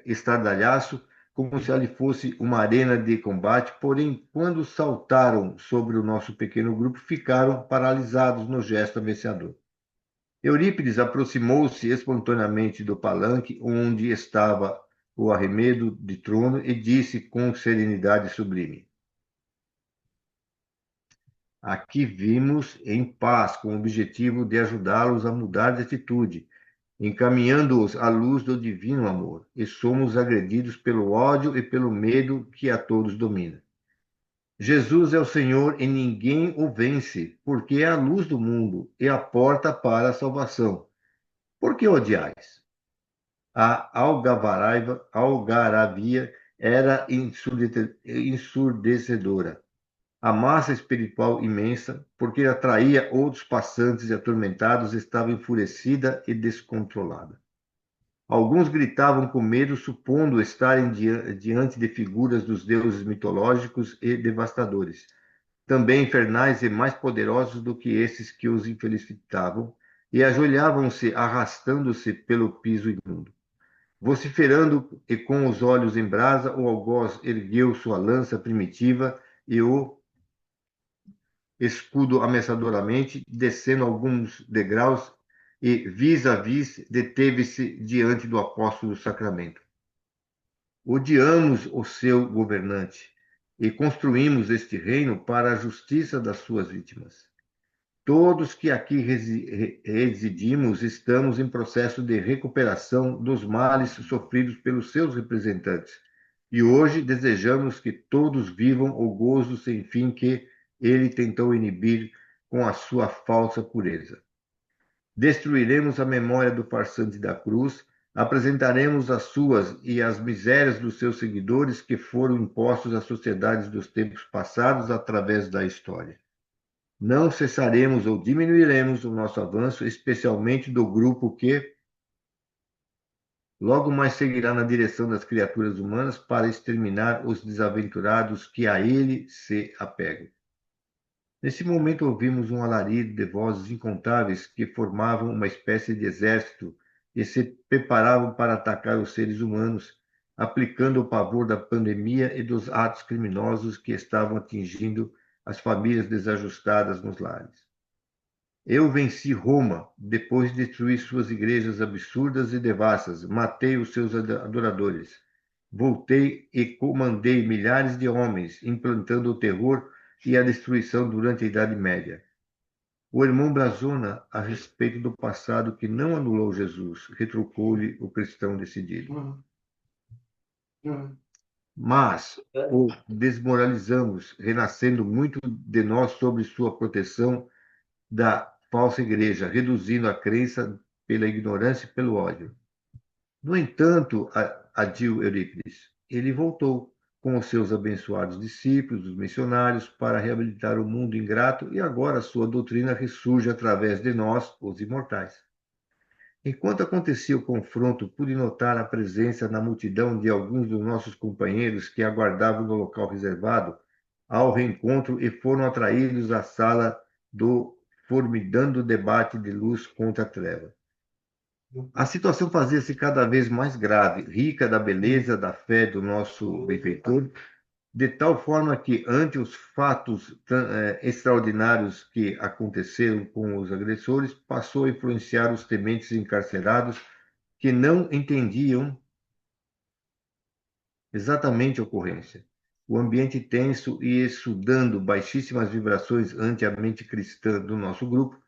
estardalhaço, como se ali fosse uma arena de combate, porém, quando saltaram sobre o nosso pequeno grupo, ficaram paralisados no gesto ameaçador. Eurípides aproximou-se espontaneamente do palanque onde estava o arremedo de trono e disse com serenidade sublime: Aqui vimos em paz, com o objetivo de ajudá-los a mudar de atitude, encaminhando-os à luz do divino amor, e somos agredidos pelo ódio e pelo medo que a todos domina. Jesus é o Senhor e ninguém o vence, porque é a luz do mundo e a porta para a salvação. Por que odiais? A algaravia era ensurdecedora. A massa espiritual imensa, porque atraía outros passantes e atormentados, estava enfurecida e descontrolada. Alguns gritavam com medo, supondo estarem diante de figuras dos deuses mitológicos e devastadores, também infernais e mais poderosos do que esses que os infelicitavam, e ajoelhavam-se, arrastando-se pelo piso imundo. Vociferando e com os olhos em brasa, o algoz ergueu sua lança primitiva e o escudo ameaçadoramente, descendo alguns degraus e, vis-a-vis, deteve-se diante do apóstolo do sacramento. Odiamos o seu governante e construímos este reino para a justiça das suas vítimas. Todos que aqui residimos estamos em processo de recuperação dos males sofridos pelos seus representantes. E hoje desejamos que todos vivam o gozo sem fim que ele tentou inibir com a sua falsa pureza. Destruiremos a memória do farsante da cruz, apresentaremos as suas e as misérias dos seus seguidores que foram impostos às sociedades dos tempos passados através da história. Não cessaremos ou diminuiremos o nosso avanço, especialmente do grupo que logo mais seguirá na direção das criaturas humanas para exterminar os desaventurados que a ele se apegam. Nesse momento ouvimos um alarido de vozes incontáveis que formavam uma espécie de exército e se preparavam para atacar os seres humanos, aplicando o pavor da pandemia e dos atos criminosos que estavam atingindo as famílias desajustadas nos lares. Eu venci Roma, depois de destruir suas igrejas absurdas e devassas, matei os seus adoradores. Voltei e comandei milhares de homens, implantando o terror e a destruição durante a Idade Média. O irmão blasona a respeito do passado que não anulou Jesus, retrucou-lhe o cristão decidido. Mas o desmoralizamos, renascendo muito de nós sob sua proteção da falsa igreja, reduzindo a crença pela ignorância e pelo ódio. No entanto, adiu Eurípides, ele voltou com os seus abençoados discípulos, os missionários, para reabilitar o mundo ingrato, e agora sua doutrina ressurge através de nós, os imortais. Enquanto acontecia o confronto, pude notar a presença na multidão de alguns dos nossos companheiros que aguardavam no local reservado ao reencontro e foram atraídos à sala do formidando debate de luz contra a treva. A situação fazia-se cada vez mais grave, rica da beleza da fé do nosso benfeitor, de tal forma que, ante os fatos extraordinários que aconteceram com os agressores, passou a influenciar os tementes encarcerados que não entendiam exatamente a ocorrência. O ambiente tenso e exudando baixíssimas vibrações ante a mente cristã do nosso grupo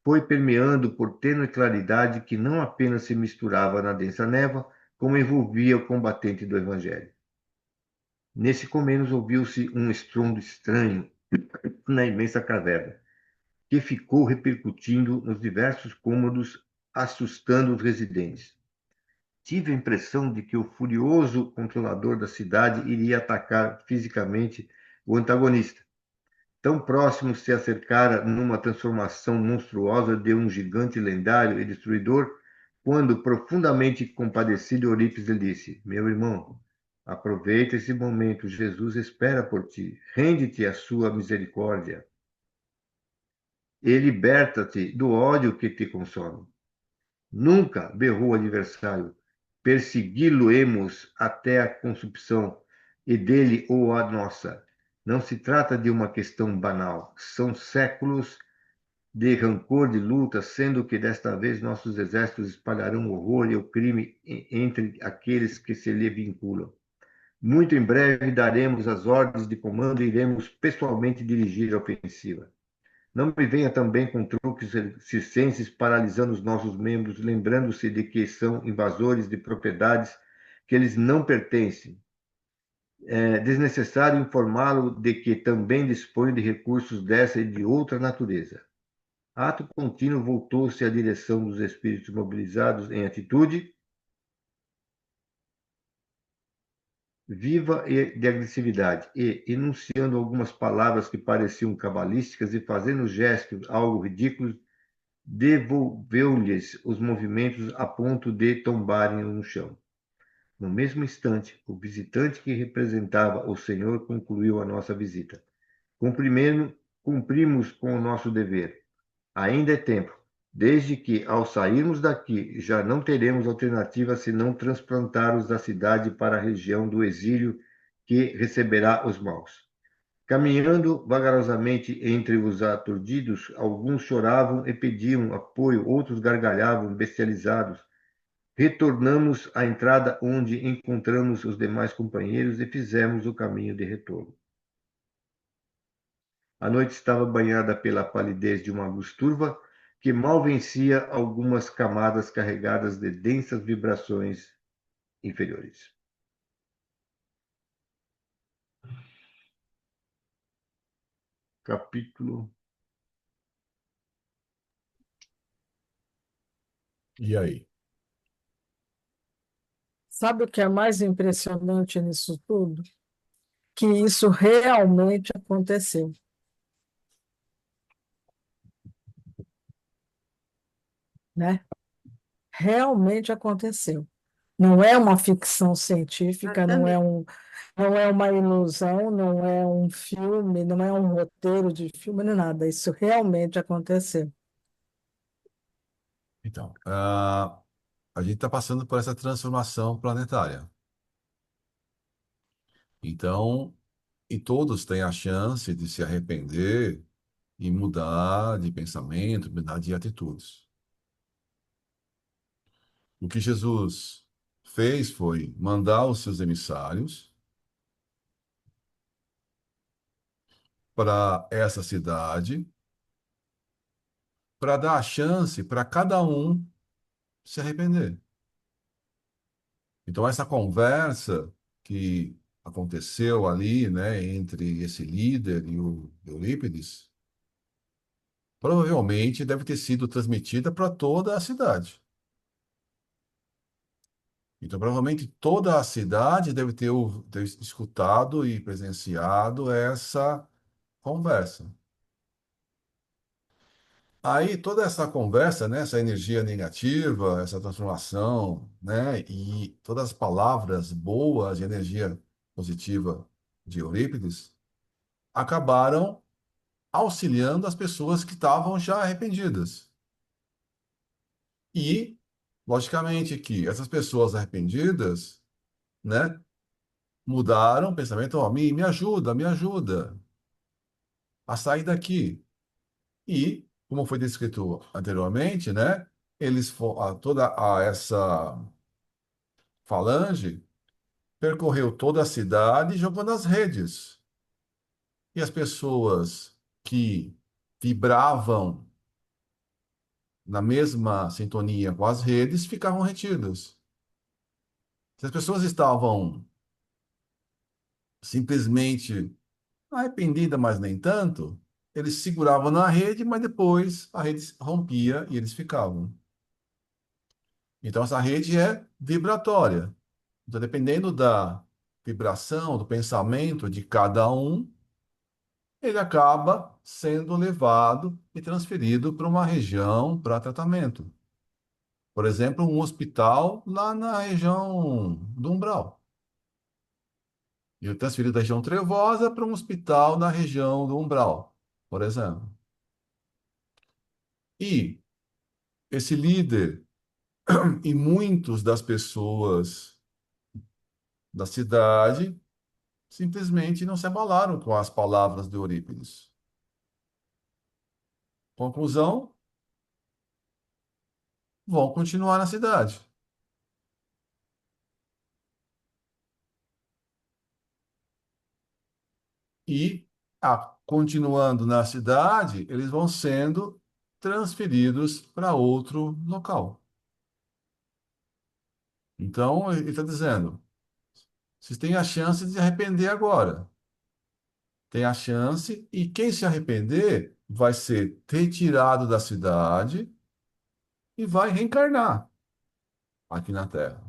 foi permeando por tênue claridade que não apenas se misturava na densa névoa, como envolvia o combatente do Evangelho. Nesse comenos ouviu-se um estrondo estranho na imensa caverna, que ficou repercutindo nos diversos cômodos, assustando os residentes. Tive a impressão de que o furioso controlador da cidade iria atacar fisicamente o antagonista. Tão próximo se acercara numa transformação monstruosa de um gigante lendário e destruidor, quando, profundamente compadecido, Eurípides lhe disse: Meu irmão, aproveita esse momento, Jesus espera por ti, rende-te à sua misericórdia e liberta-te do ódio que te consome. Nunca, berrou o adversário, persegui-lo-emos até a consumpção, e dele ou a nossa. Não se trata de uma questão banal, são séculos de rancor, de luta, sendo que desta vez nossos exércitos espalharão o horror e o crime entre aqueles que se lhe vinculam. Muito em breve daremos as ordens de comando e iremos pessoalmente dirigir a ofensiva. Não me venha também com truques circenses paralisando os nossos membros, lembrando-se de que são invasores de propriedades que eles não pertencem. É desnecessário informá-lo de que também dispõe de recursos dessa e de outra natureza. Ato contínuo voltou-se à direção dos espíritos mobilizados em atitude viva e de agressividade e, enunciando algumas palavras que pareciam cabalísticas e fazendo gestos algo ridículos, devolveu-lhes os movimentos a ponto de tombarem no chão. No mesmo instante, o visitante que representava o Senhor concluiu a nossa visita. Cumprimos com o nosso dever. Ainda é tempo, desde que, ao sairmos daqui, já não teremos alternativa senão transplantar-os da cidade para a região do exílio que receberá os maus. Caminhando vagarosamente entre os aturdidos, alguns choravam e pediam apoio, outros gargalhavam, bestializados. Retornamos à entrada onde encontramos os demais companheiros e fizemos o caminho de retorno. A noite estava banhada pela palidez de uma luz turva que mal vencia algumas camadas carregadas de densas vibrações inferiores. Capítulo. E aí? Sabe o que é mais impressionante nisso tudo? Que isso realmente aconteceu, né? Realmente aconteceu. Não é uma ficção científica, não é uma ilusão, não é um filme, não é um roteiro de filme, nem nada. Isso realmente aconteceu. Então, a gente está passando por essa transformação planetária. Então, e todos têm a chance de se arrepender e mudar de pensamento, mudar de atitudes. O que Jesus fez foi mandar os seus emissários para essa cidade, para dar a chance para cada um se arrepender. Então, essa conversa que aconteceu ali, né, entre esse líder e o Eurípides, provavelmente deve ter sido transmitida para toda a cidade. Então, provavelmente toda a cidade deve ter escutado e presenciado essa conversa. Aí, toda essa conversa, né, essa energia negativa, essa transformação, né, e todas as palavras boas de energia positiva de Eurípides acabaram auxiliando as pessoas que estavam já arrependidas. E, logicamente, que essas pessoas arrependidas, né, mudaram o pensamento, ó, me ajuda a sair daqui. E, como foi descrito anteriormente, né, toda essa falange percorreu toda a cidade jogando as redes. E as pessoas que vibravam na mesma sintonia com as redes ficavam retidas. Se as pessoas estavam simplesmente arrependidas, mas nem tanto, eles seguravam na rede, mas depois a rede rompia e eles ficavam. Então, essa rede é vibratória. Então, dependendo da vibração, do pensamento de cada um, ele acaba sendo levado e transferido para uma região para tratamento. Por exemplo, um hospital lá na região do Umbral. E eu transferido da região trevosa para um hospital na região do Umbral, por exemplo. E esse líder e muitos das pessoas da cidade simplesmente não se abalaram com as palavras de Eurípides. Conclusão, vão continuar na cidade. E, continuando na cidade, eles vão sendo transferidos para outro local. Então, ele está dizendo, vocês têm a chance de se arrepender agora. Tem a chance, e quem se arrepender vai ser retirado da cidade e vai reencarnar aqui na Terra.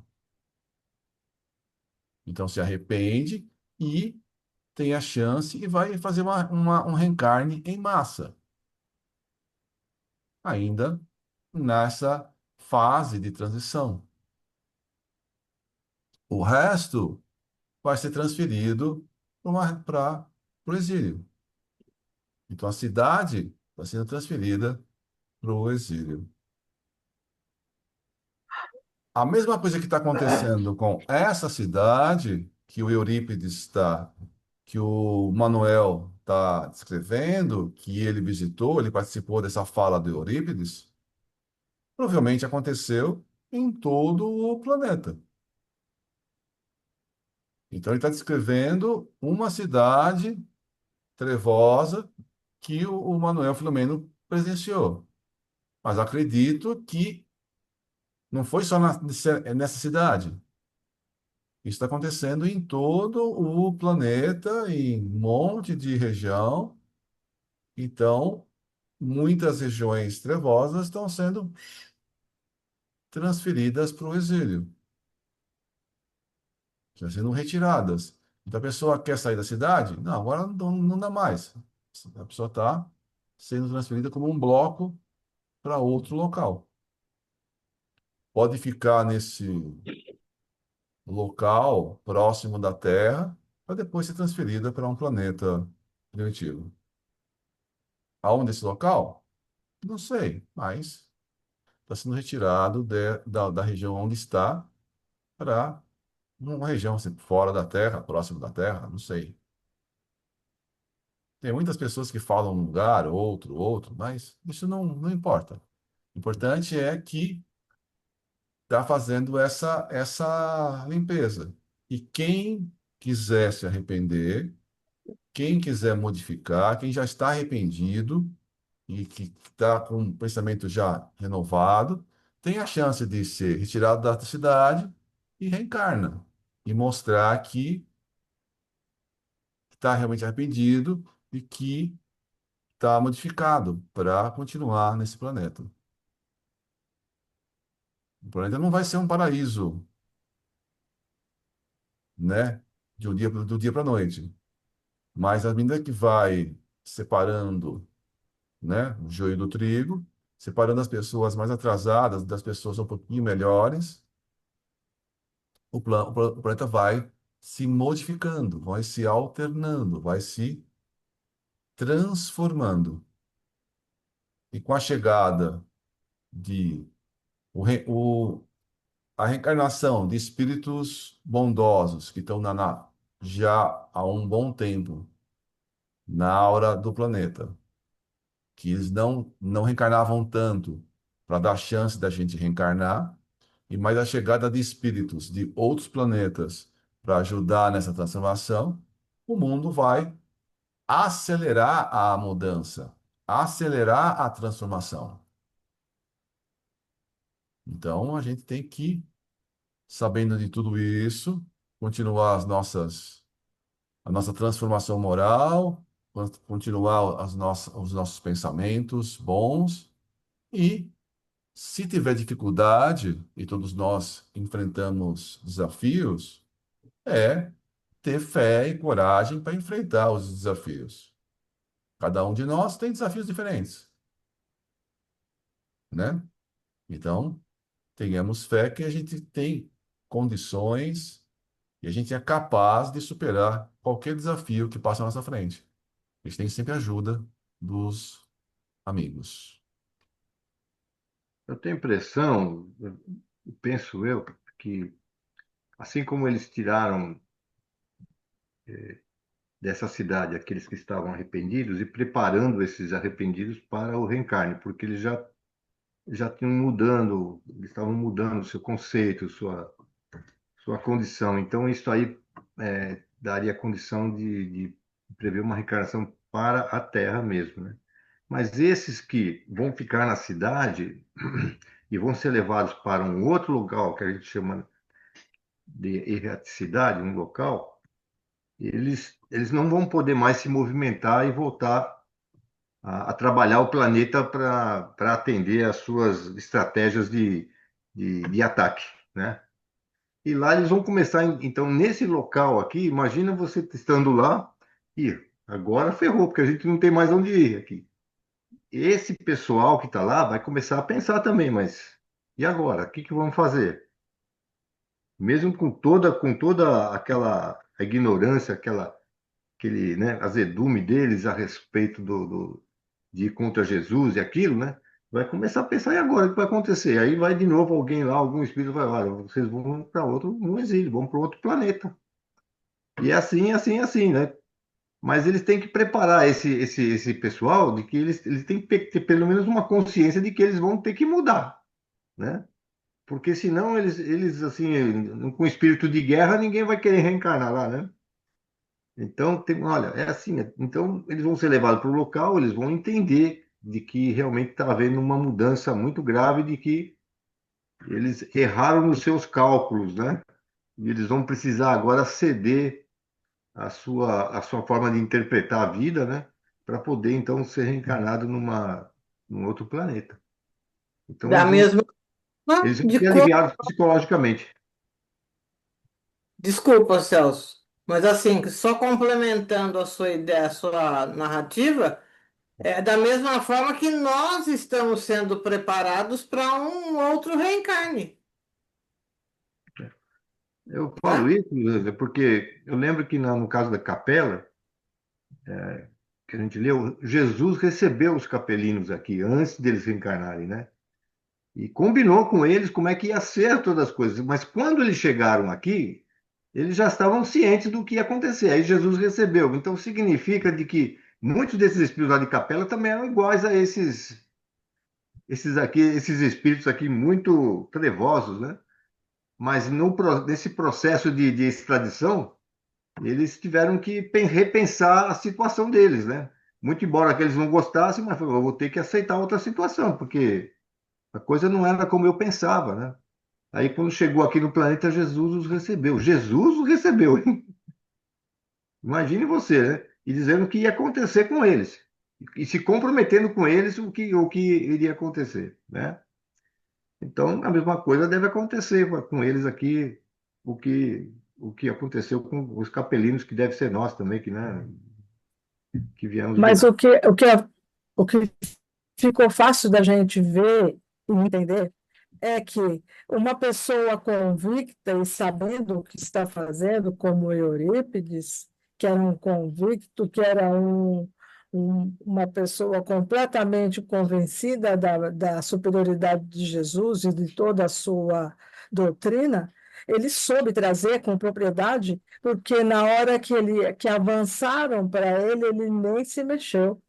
Então se arrepende e tem a chance e vai fazer um reencarne em massa, ainda nessa fase de transição. O resto vai ser transferido para o exílio. Então a cidade está sendo transferida para o exílio. A mesma coisa que está acontecendo com essa cidade que o Eurípides está, que o Manuel está descrevendo, que ele visitou, ele participou dessa fala do Eurípides, provavelmente aconteceu em todo o planeta. Então ele está descrevendo uma cidade trevosa que o Manuel Filomeno presenciou. Mas acredito que não foi só nessa cidade. Isso está acontecendo em todo o planeta, em um monte de região. Então, muitas regiões trevosas estão sendo transferidas para o exílio, estão sendo retiradas. Então, a pessoa quer sair da cidade? Não, agora não dá mais. A pessoa está sendo transferida como um bloco para outro local. Pode ficar nesse local próximo da Terra, para depois ser transferida para um planeta primitivo. Aonde esse local? Não sei, mas está sendo retirado da região onde está para uma região assim, fora da Terra, próximo da Terra, não sei. Tem muitas pessoas que falam um lugar, outro, mas isso não importa. O importante é que está fazendo essa limpeza. E quem quiser se arrepender, quem quiser modificar, quem já está arrependido e que está com um pensamento já renovado, tem a chance de ser retirado da cidade e reencarna. E mostrar que está realmente arrependido e que está modificado para continuar nesse planeta. O planeta não vai ser um paraíso, né? Do dia para a noite. Mas à medida que vai separando, né, o joio do trigo, separando as pessoas mais atrasadas das pessoas um pouquinho melhores, o planeta vai se modificando, vai se alternando, vai se transformando. E com a chegada de a reencarnação de espíritos bondosos que estão já há um bom tempo na aura do planeta, que eles não reencarnavam tanto para dar chance da gente reencarnar, e mais a chegada de espíritos de outros planetas para ajudar nessa transformação, o mundo vai acelerar a mudança, acelerar a transformação. Então, a gente tem que, sabendo de tudo isso, continuar a nossa transformação moral, continuar os nossos pensamentos bons e, se tiver dificuldade, e todos nós enfrentamos desafios, é ter fé e coragem para enfrentar os desafios. Cada um de nós tem desafios diferentes, né? Então, tenhamos fé que a gente tem condições e a gente é capaz de superar qualquer desafio que passe à nossa frente. A gente tem sempre a ajuda dos amigos. Eu tenho a impressão, penso eu, que assim como eles tiraram dessa cidade aqueles que estavam arrependidos e preparando esses arrependidos para o reencarne, porque eles já tinham mudando, eles estavam mudando o seu conceito, sua condição. Então, isso aí daria a condição de prever uma reencarnação para a Terra mesmo, né? Mas esses que vão ficar na cidade e vão ser levados para um outro local, que a gente chama de erraticidade, um local, eles não vão poder mais se movimentar e voltar a trabalhar o planeta para atender às suas estratégias de ataque, né? E lá eles vão começar, então, nesse local aqui, imagina você estando lá, e agora ferrou, porque a gente não tem mais onde ir aqui. Esse pessoal que está lá vai começar a pensar também, mas e agora? O que que vamos fazer? Mesmo com toda aquela ignorância, aquele, né, azedume deles a respeito de ir contra Jesus e aquilo, né? Vai começar a pensar, e agora o que vai acontecer? Aí vai de novo alguém lá, algum espírito vai, olha, vocês vão para outro, um exílio, vão para outro planeta. E é assim, assim, assim, né? Mas eles têm que preparar esse pessoal de que eles têm que ter pelo menos uma consciência de que eles vão ter que mudar, né? Porque senão eles assim, com espírito de guerra, ninguém vai querer reencarnar lá, né? Então, olha, é assim, então eles vão ser levados para o local, eles vão entender de que realmente está havendo uma mudança muito grave, de que eles erraram nos seus cálculos, né? E eles vão precisar agora ceder a sua forma de interpretar a vida, né? Para poder então ser reencarnado num outro planeta. Então Da mesma forma, eles vão ser aliviados psicologicamente. desculpa, Celso, mas assim, só complementando a sua ideia, a sua narrativa, é da mesma forma que nós estamos sendo preparados para um outro reencarne, Eu falo né? isso, Zé, porque eu lembro que no caso da capela, que a gente leu, Jesus recebeu os capelinos aqui antes deles reencarnarem, né? E combinou com eles como é que ia ser todas as coisas. Mas quando eles chegaram aqui, eles já estavam cientes do que ia acontecer. Aí Jesus recebeu. Então significa de que muitos desses espíritos lá de capela também eram iguais a esses espíritos aqui muito trevosos, né? Mas nesse processo de extradição, eles tiveram que repensar a situação deles, né? Muito embora que eles não gostassem, mas eu vou ter que aceitar outra situação, porque a coisa não era como eu pensava, né? Aí quando chegou aqui no planeta, Jesus os recebeu. Jesus os recebeu, hein? Imagine você, né? E dizendo o que ia acontecer com eles. E se comprometendo com eles o que iria acontecer, né? Então, a mesma coisa deve acontecer com eles aqui, o que aconteceu com os capelinos, que deve ser nós também, que, né, que viemos de Mas lá. o que ficou fácil da gente ver e entender é que uma pessoa convicta e sabendo o que está fazendo, como Eurípides, que era um convicto, que era uma pessoa completamente convencida da superioridade de Jesus e de toda a sua doutrina, ele soube trazer com propriedade, porque na hora que avançaram para ele, ele nem se mexeu.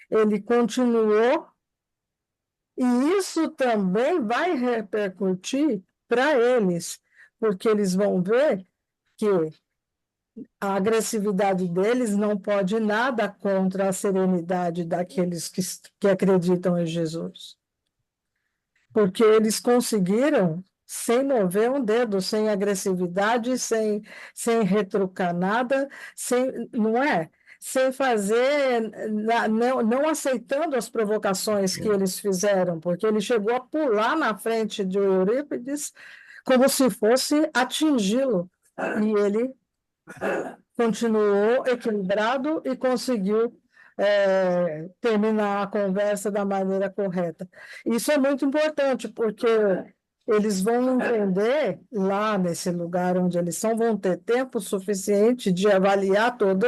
Ele continuou e isso também vai repercutir para eles, porque eles vão ver que a agressividade deles não pode nada contra a serenidade daqueles que acreditam em Jesus. Porque eles conseguiram, sem mover um dedo, sem agressividade, sem retrucar nada, não é? Sem fazer, não aceitando as provocações que eles fizeram, porque ele chegou a pular na frente de Eurípides como se fosse atingi-lo. E ele continuou equilibrado e conseguiu terminar a conversa da maneira correta. Isso é muito importante, porque eles vão entender lá nesse lugar onde eles são, vão ter tempo suficiente de avaliar toda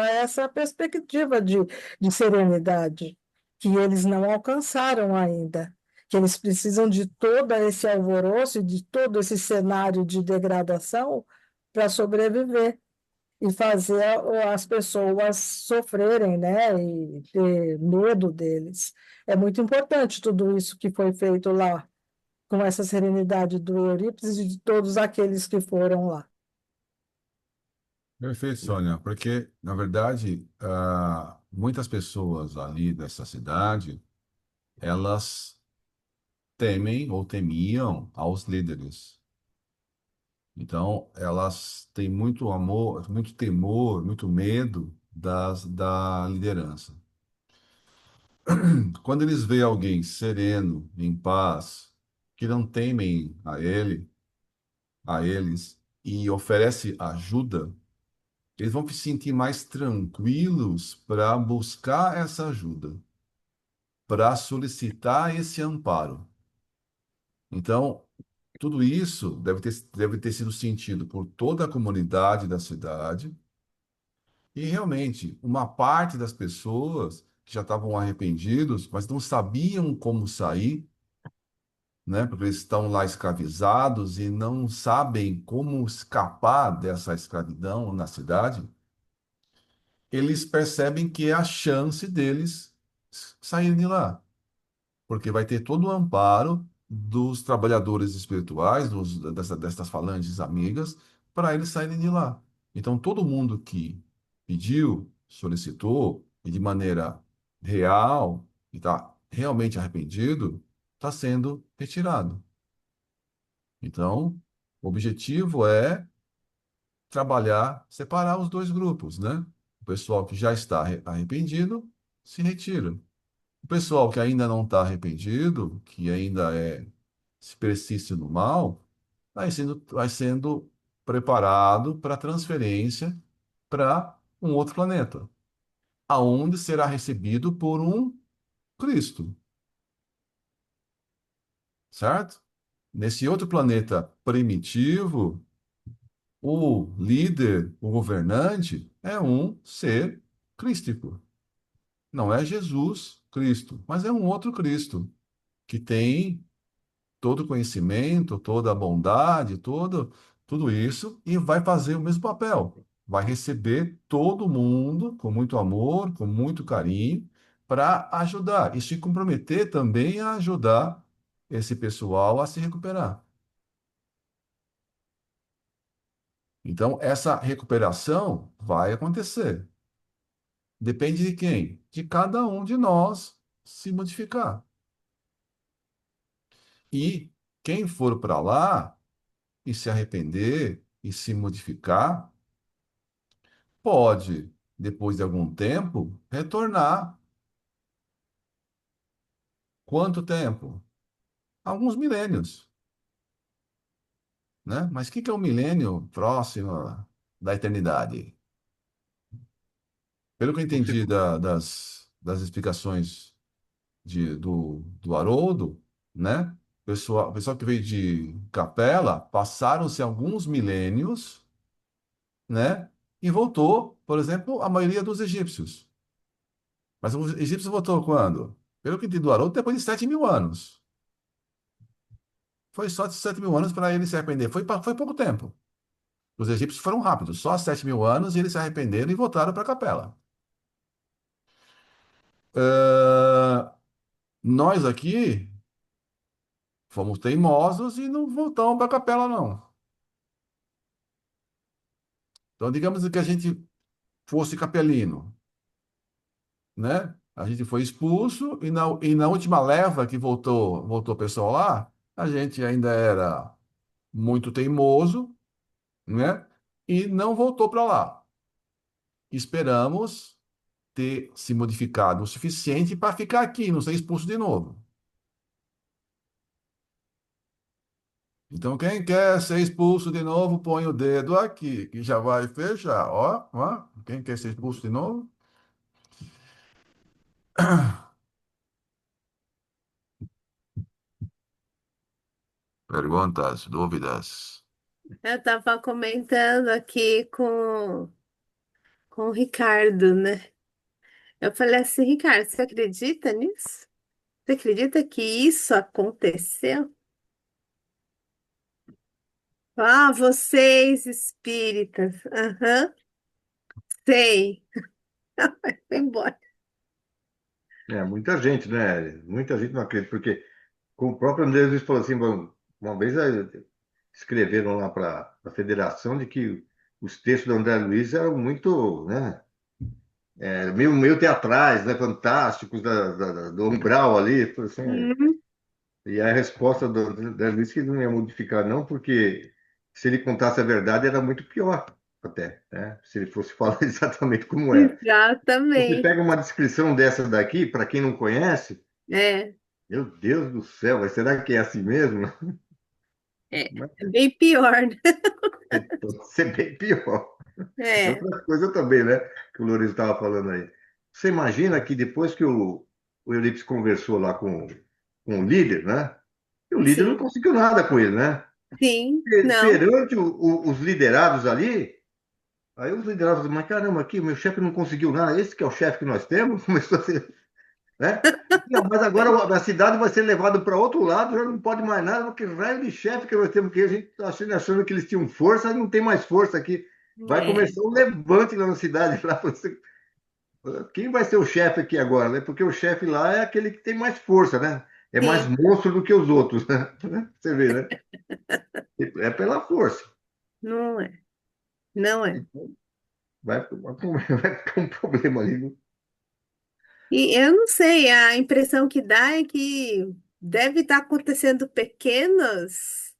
essa perspectiva de serenidade que eles não alcançaram ainda, que eles precisam de todo esse alvoroço e de todo esse cenário de degradação para sobreviver e fazer as pessoas sofrerem, né, e ter medo deles. É muito importante tudo isso que foi feito lá, com essa serenidade do Eurípides e de todos aqueles que foram lá. Perfeito, Sônia, porque, na verdade, muitas pessoas ali dessa cidade, elas temem ou temiam aos líderes. Então, elas têm muito amor, muito temor, muito medo da liderança. Quando eles veem alguém sereno, em paz, que não temem a ele, a eles e oferece ajuda, eles vão se sentir mais tranquilos para buscar essa ajuda, para solicitar esse amparo. Então, tudo isso deve ter sido sentido por toda a comunidade da cidade. E realmente, uma parte das pessoas que já estavam arrependidos, mas não sabiam como sair, né? Porque eles estão lá escravizados e não sabem como escapar dessa escravidão na cidade, eles percebem que é a chance deles saírem de lá, porque vai ter todo o amparo dos trabalhadores espirituais, destas falanges amigas, para eles saírem de lá. Então, todo mundo que pediu, solicitou, e de maneira real, e está realmente arrependido, está sendo retirado. Então, o objetivo é trabalhar, separar os dois grupos, né? O pessoal que já está arrependido se retira. O pessoal que ainda não está arrependido, que ainda se persiste no mal, vai sendo preparado para transferência para um outro planeta, aonde será recebido por um Cristo, certo? Nesse outro planeta primitivo, o líder, o governante, é um ser crístico. Não é Jesus Cristo, mas é um outro Cristo que tem todo o conhecimento, toda a bondade, tudo isso, e vai fazer o mesmo papel. Vai receber todo mundo com muito amor, com muito carinho, para ajudar e se comprometer também a ajudar esse pessoal a se recuperar. Então, essa recuperação vai acontecer. Depende de quem? De cada um de nós se modificar. E quem for para lá e se arrepender e se modificar, pode, depois de algum tempo, retornar. Quanto tempo? Alguns milênios, né? Mas o que é o milênio próximo da eternidade? Pelo que eu Como se entendi das explicações do Haroldo, né? O pessoal que veio de Capela, passaram-se alguns milênios, né? E voltou, por exemplo, a maioria dos egípcios. Mas os egípcios voltou quando? Pelo que entendi do Haroldo, depois de 7.000 anos. Foi só de 7.000 anos para ele se arrepender. Foi pouco tempo. Os egípcios foram rápidos, só 7.000 anos e eles se arrependeram e voltaram para a capela. Ah, nós aqui fomos teimosos e não voltamos para a capela, não. Então, digamos que a gente fosse capelino, né? A gente foi expulso e na última leva que voltou o pessoal lá, a gente ainda era muito teimoso, né? E não voltou para lá. Esperamos ter se modificado o suficiente para ficar aqui, não ser expulso de novo. Então, quem quer ser expulso de novo, põe o dedo aqui, que já vai fechar. Ó, ó. Quem quer ser expulso de novo? Perguntas, dúvidas? Eu estava comentando aqui com o Ricardo, né? Eu falei assim, Ricardo, você acredita nisso? Você acredita que isso aconteceu? Ah, vocês espíritas. Aham, sei. Foi embora. muita gente, né? Muita gente não acredita, porque como o próprio André Luiz falou assim, bom, uma vez escreveram lá para a federação de que os textos do André Luiz eram muito, né? Meio teatrais, né? Fantásticos do umbral ali. Falei assim, Hum, e a resposta do André Luiz que não ia modificar, não, porque se ele contasse a verdade era muito pior, até, né? Se ele fosse falar exatamente como era. Você exatamente. pega uma descrição dessa daqui, para quem não conhece, É, meu Deus do céu, mas será que é assim mesmo? É, Mas é bem pior, né? pode ser bem pior. E É, outra coisa também, né? Que o Lourenço estava falando aí. Você imagina que depois que o Eurípides conversou lá com o líder, né? E o líder não sim, conseguiu nada com ele, né? sim, não, Perante os liderados ali, aí os liderados falaram, mas caramba, aqui, meu chefe não conseguiu nada, esse que é o chefe que nós temos? Começou a ser, né? Não, mas agora a cidade vai ser levada para outro lado, já não pode mais nada, porque raio de chefe que nós temos, que a gente está achando que eles tinham força, não tem mais força aqui. Vai é, começar um levante lá na cidade. Lá, quem vai ser o chefe aqui agora, né? Porque o chefe lá é aquele que tem mais força, né? É mais sim, monstro do que os outros, né? Você vê, né? É pela força. não é, não é. Vai ficar um problema ali, viu? E eu não sei, a impressão que dá é que deve estar acontecendo pequenas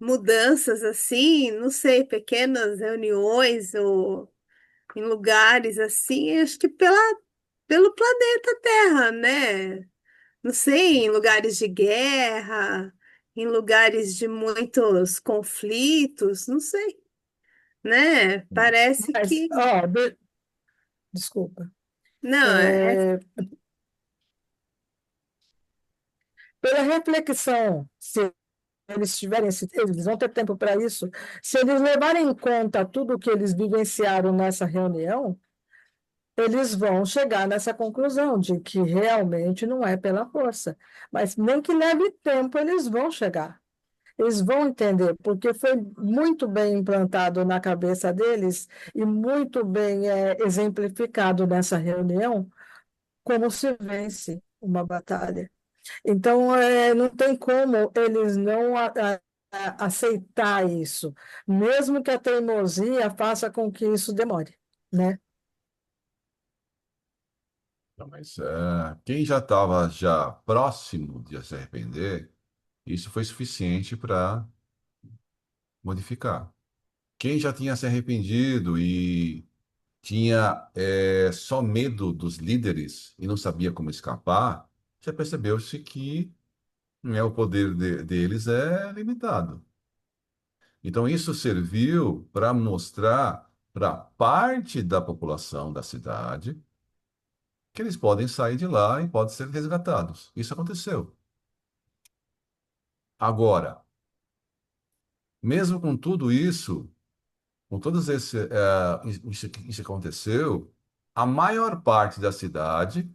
mudanças assim, não sei, pequenas reuniões ou em lugares assim, acho que pelo planeta Terra, né? Não sei, em lugares de guerra, em lugares de muitos conflitos, não sei, né? Parece Mas, que. ó, desculpa. Não, É, pela reflexão, se eles tiverem, se eles vão ter tempo para isso, se eles levarem em conta tudo o que eles vivenciaram nessa reunião, eles vão chegar nessa conclusão de que realmente não é pela força. Mas nem que leve tempo, eles vão chegar. Eles vão entender, porque foi muito bem implantado na cabeça deles e muito bem exemplificado nessa reunião como se vence uma batalha. Então, não tem como eles não aceitar isso, mesmo que a teimosia faça com que isso demore, né? Não, mas quem já estava já próximo de se arrepender, isso foi suficiente para modificar. Quem já tinha se arrependido e tinha só medo dos líderes e não sabia como escapar, já percebeu-se que o poder deles é limitado. Então, isso serviu para mostrar para parte da população da cidade que eles podem sair de lá e podem ser resgatados. Isso aconteceu. Agora, mesmo com tudo isso, com todos isso que aconteceu, a maior parte da cidade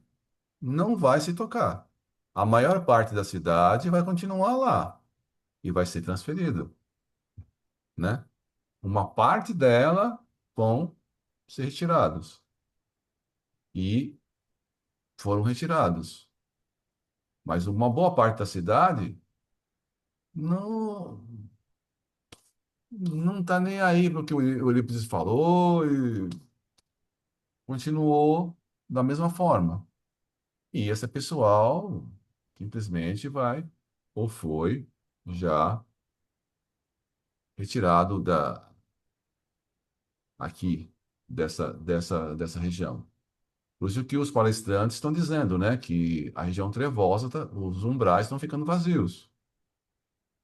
não vai se tocar. A maior parte da cidade vai continuar lá e vai ser transferido, né? Uma parte dela vão ser retirados e foram retirados. Mas uma boa parte da cidade não não está nem aí para o que o Eurípides falou e continuou da mesma forma. E esse pessoal simplesmente vai ou foi já retirado aqui dessa região. Por isso que os palestrantes estão dizendo, né, que a região trevosa, os umbrais estão ficando vazios,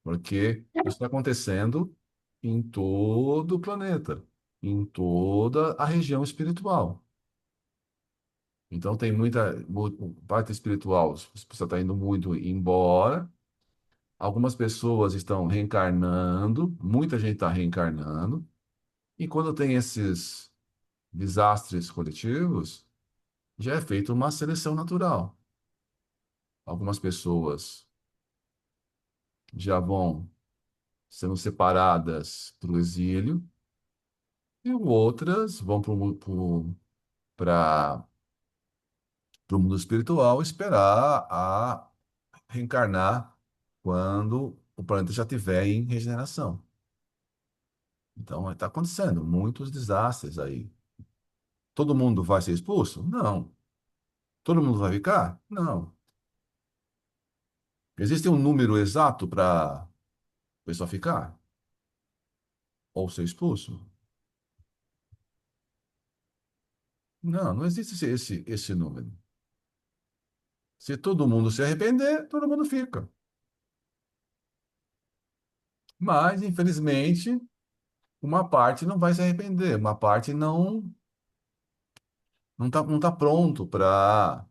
porque isso está acontecendo em todo o planeta, em toda a região espiritual. Então tem parte espiritual, as pessoas está indo muito embora. Algumas pessoas estão reencarnando, muita gente está reencarnando, e quando tem esses desastres coletivos, já é feita uma seleção natural. Algumas pessoas já vão sendo separadas para o exílio, e outras vão para o mundo espiritual esperar a reencarnar quando o planeta já estiver em regeneração. Então, está acontecendo muitos desastres aí. Todo mundo vai ser expulso? Não. Todo mundo vai ficar? Não. Existe um número exato para a pessoa ficar ou ser expulso? Não, não existe esse número. Se todo mundo se arrepender, todo mundo fica. Mas, infelizmente, uma parte não vai se arrepender, uma parte não tá pronto para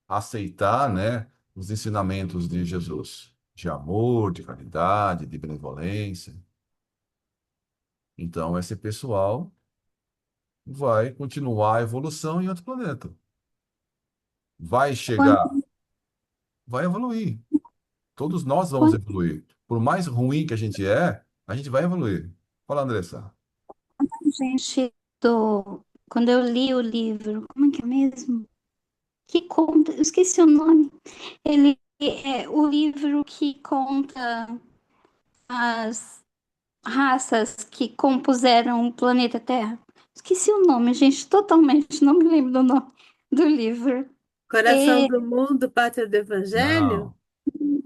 aceitar, né, os ensinamentos de Jesus, de amor, de caridade, de benevolência. Então, esse pessoal vai continuar a evolução em outro planeta. Vai Quando, chegar, vai evoluir. Todos nós vamos evoluir. Por mais ruim que a gente vai evoluir. Fala, Andressa. gente, quando eu li o livro, como é que é mesmo? Que conta, eu esqueci o nome. Ele é o livro que conta as raças que compuseram o planeta Terra. Esqueci o nome, gente, totalmente, não me lembro do nome do livro. Coração É, do Mundo, Pátria do Evangelho?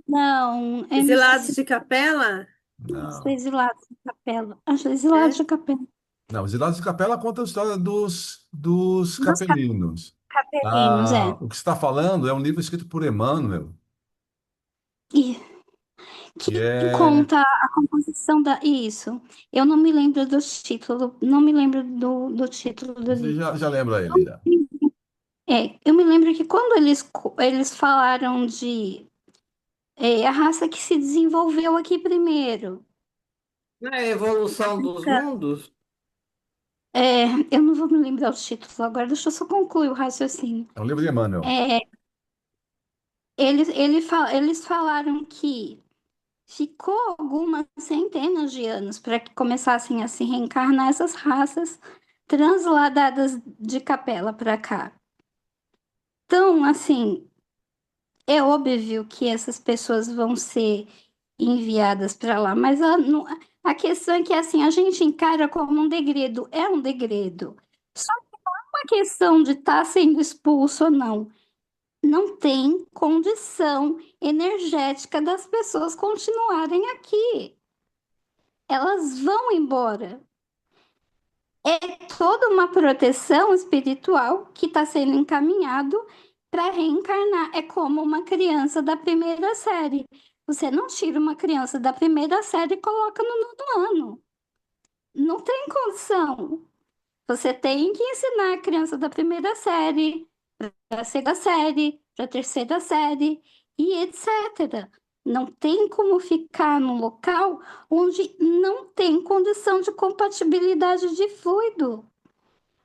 Não, não, eu me Exilados esqueci. de Capela? não. Exilados de Capela. Acho Exilados É? de Capela. Não, os Hilários de Capela conta a história dos Dos capelinos. capelinos, Ah, é. o que você está falando é um livro escrito por Emmanuel, E que que é. conta a composição da. Isso. Eu não me lembro do título, não me lembro do título do Você livro. já lembra ele, já. Eu me lembro que quando eles falaram de a raça que se desenvolveu aqui primeiro. Na evolução dos mundos? É, eu não vou me lembrar o título agora, deixa eu só concluir o raciocínio. É um livro de Emmanuel. É, eles falaram que ficou algumas centenas de anos para que começassem a se reencarnar essas raças transladadas de Capela para cá. Então, assim, é óbvio que essas pessoas vão ser enviadas para lá, mas a questão é que assim a gente encara como um degredo, é um degredo. Só que não é uma questão de estar sendo expulso ou não. Não tem condição energética das pessoas continuarem aqui. Elas vão embora. É toda uma proteção espiritual que está sendo encaminhado para reencarnar. É como uma criança da primeira série. Você não tira uma criança da primeira série e coloca no nono ano. Não tem condição. Você tem que ensinar a criança da primeira série, para a segunda série, para a terceira série e etc. Não tem como ficar num local onde não tem condição de compatibilidade de fluido.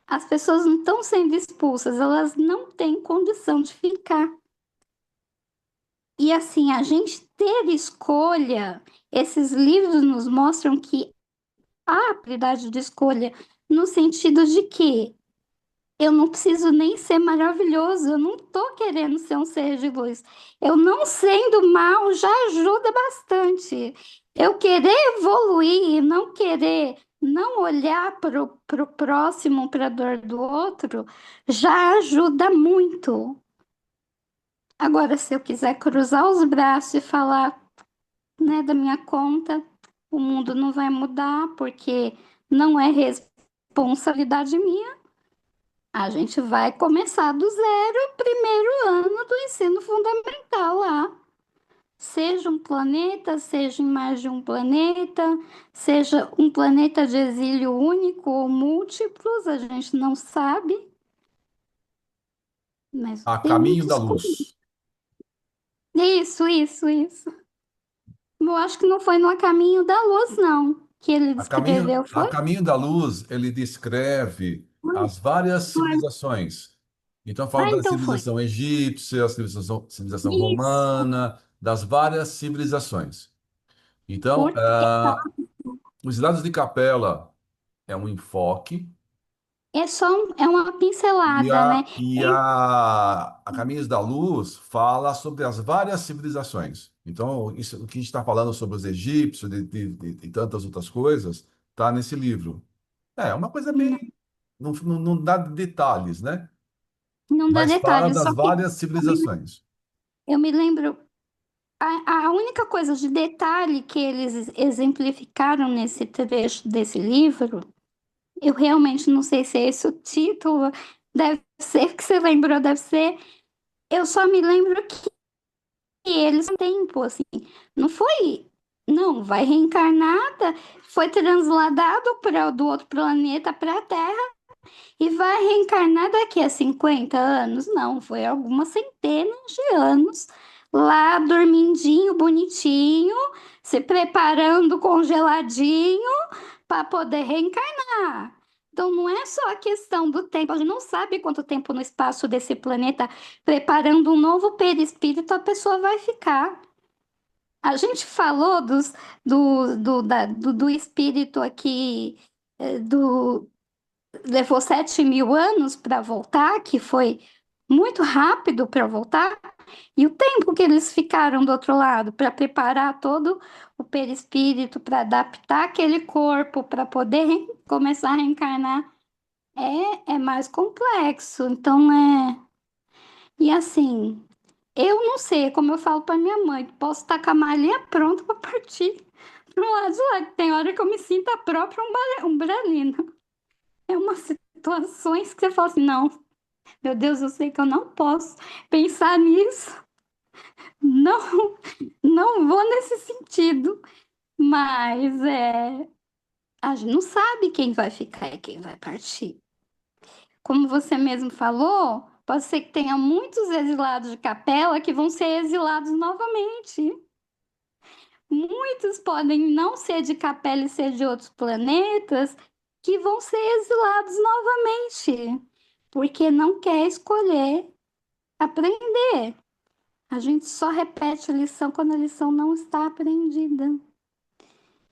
As pessoas não estão sendo expulsas, elas não têm condição de ficar. E assim, a gente ter escolha, esses livros nos mostram que há habilidade de escolha no sentido de que eu não preciso nem ser maravilhoso, eu não tô querendo ser um ser de luz. Eu não sendo mal já ajuda bastante. Eu querer evoluir e não querer não olhar para o próximo, para a dor do outro, já ajuda muito. Agora, se eu quiser cruzar os braços e falar, né, da minha conta, o mundo não vai mudar porque não é responsabilidade minha. A gente vai começar do zero, primeiro ano do ensino fundamental lá. Seja um planeta, seja em mais de um planeta, seja um planeta de exílio único ou múltiplos, a gente não sabe, mas A tem Caminho muita da escolha. Luz. Isso. Eu acho que não foi no A Caminho da Luz, não, que ele descreveu, A foi? Caminho da Luz, ele descreve as várias civilizações. Então, fala Ah, da então foi. civilização egípcia, a civilização Isso. romana, das várias civilizações. Então, Porque os Hilários de Capela é um enfoque, é só é uma e pincelada, né? a, e a, a Caminhos da Luz fala sobre as várias civilizações. Então, isso, o que a gente está falando sobre os egípcios e tantas outras coisas, está nesse livro. É uma coisa Não, bem. Não dá detalhes, né? não dá Mas fala detalhes, das só que várias civilizações. eu me lembro, a única coisa de detalhe que eles exemplificaram nesse trecho desse livro, eu realmente não sei se é esse o título, deve ser que você lembrou, deve ser. Eu só me lembro que eles têm tempo, assim, não foi. Não, vai reencarnada, foi transladado para do outro planeta para a Terra e vai reencarnar daqui a 50 anos? Não, foi algumas centenas de anos lá dormindinho, bonitinho, se preparando congeladinho para poder reencarnar. Então não é só a questão do tempo, a gente não sabe quanto tempo no espaço desse planeta preparando um novo perispírito a pessoa vai ficar. A gente falou do espírito aqui, do levou 7.000 anos para voltar, que foi muito rápido para voltar, e o tempo que eles ficaram do outro lado para preparar todo o perispírito, para adaptar aquele corpo, para poder começar a reencarnar, é mais complexo. Então, e assim, eu não sei, como eu falo para minha mãe, posso estar com a malinha pronta para partir para um lado de lá. Tem hora que eu me sinto a própria umbralina. É umas situações que você fala assim, não, meu Deus, eu sei que eu não posso pensar nisso. Não, não vou nesse sentido. Mas a gente não sabe quem vai ficar e quem vai partir. Como você mesmo falou, pode ser que tenha muitos exilados de capela que vão ser exilados novamente. Muitos podem não ser de capela e ser de outros planetas que vão ser exilados novamente, porque não quer escolher aprender. A gente só repete a lição quando a lição não está aprendida.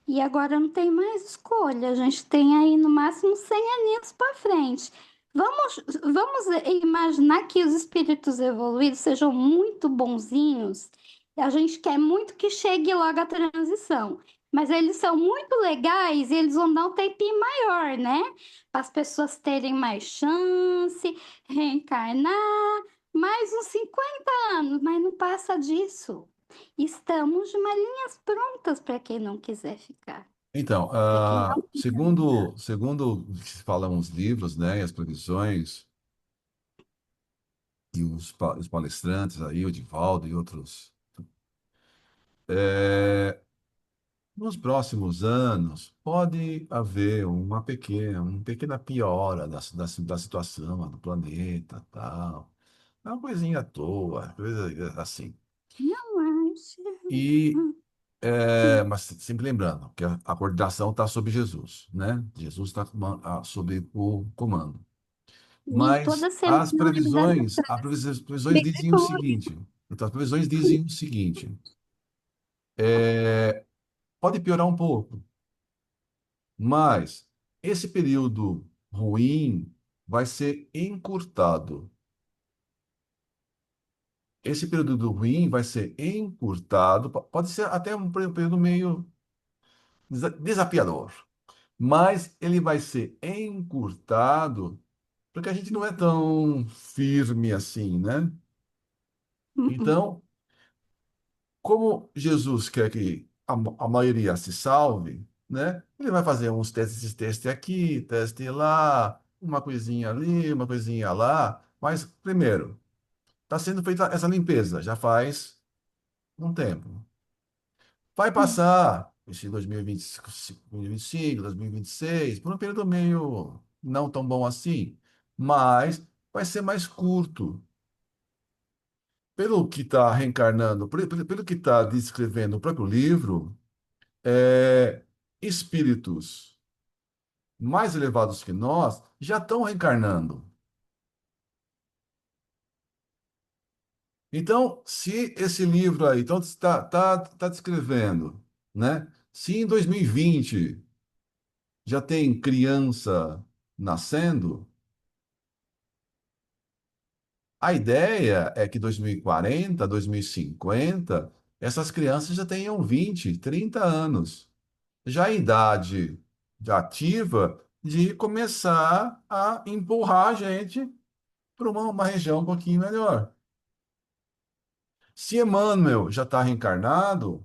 E agora não tem mais escolha. A gente tem aí no máximo 100 aninhos para frente. Vamos imaginar que os espíritos evoluídos sejam muito bonzinhos. E a gente quer muito que chegue logo a transição. Mas eles são muito legais e eles vão dar um tempinho maior, né? Para as pessoas terem mais chance, reencarnar, mais uns 50 anos, mas não passa disso. Estamos de malinhas prontas para quem não quiser ficar. Então, Para quem não quiser ficar. segundo o que se falam os livros, né, e as previsões, e os palestrantes aí, o Divaldo e outros, é, nos próximos anos pode haver uma pequena piora da situação do planeta, tal. É uma coisinha à toa, coisa assim. Não acho. E, mas sempre lembrando que a coordenação está sob Jesus, né? Jesus está sob o comando. E Mas toda semana ele dá as previsões dizem o Misericórdia. seguinte. Então, as previsões dizem o seguinte: pode piorar um pouco, mas esse período ruim vai ser encurtado. Esse período ruim vai ser encurtado, pode ser até um período meio desafiador, mas ele vai ser encurtado porque a gente não é tão firme assim, né? Então, como Jesus quer que a maioria se salve, né? Ele vai fazer uns testes, esse teste aqui, teste lá, uma coisinha ali, uma coisinha lá. Mas, primeiro, está sendo feita essa limpeza, já faz um tempo. Vai passar esse 2025, 2026, por um período meio não tão bom assim, mas vai ser mais curto. Pelo que está reencarnando, pelo que está descrevendo o próprio livro, espíritos mais elevados que nós já estão reencarnando. Então, se esse livro aí então, tá descrevendo, né? Se em 2020 já tem criança nascendo, a ideia é que 2040, 2050, essas crianças já tenham 20, 30 anos. Já em idade de ativa de começar a empurrar a gente para uma região um pouquinho melhor. Se Emmanuel já está reencarnado,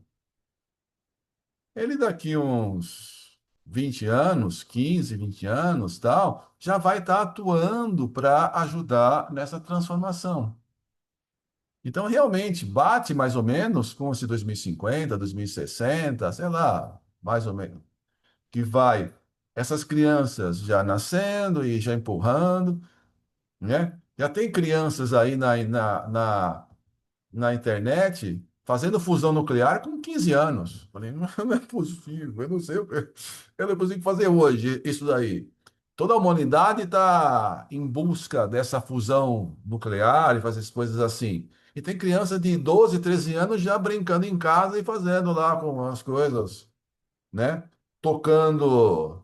ele daqui uns 20 anos, 15, 20 anos, tal, já vai estar atuando para ajudar nessa transformação. Então, realmente, bate mais ou menos com esse 2050, 2060, sei lá, mais ou menos, que vai essas crianças já nascendo e já empurrando, né? Já tem crianças aí na internet fazendo fusão nuclear com 15 anos. Falei, não, não é possível, eu não sei, eu não consigo fazer hoje isso daí. Toda a humanidade está em busca dessa fusão nuclear e fazer essas coisas assim. E tem criança de 12, 13 anos já brincando em casa e fazendo lá com as coisas, né? Tocando,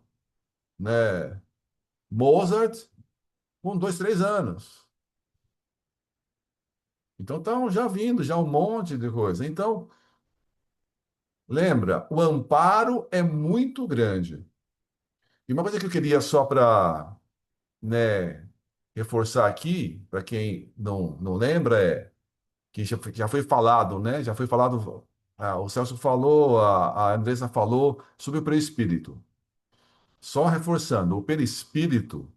né, Mozart com 2, 3 anos. Então estão já vindo, já um monte de coisa. Então, lembra, o amparo é muito grande. E uma coisa que eu queria só para, né, reforçar aqui, para quem não lembra, é que já foi falado, né? Já foi falado, o Celso falou, a Andressa falou sobre o perispírito. Só reforçando, o perispírito,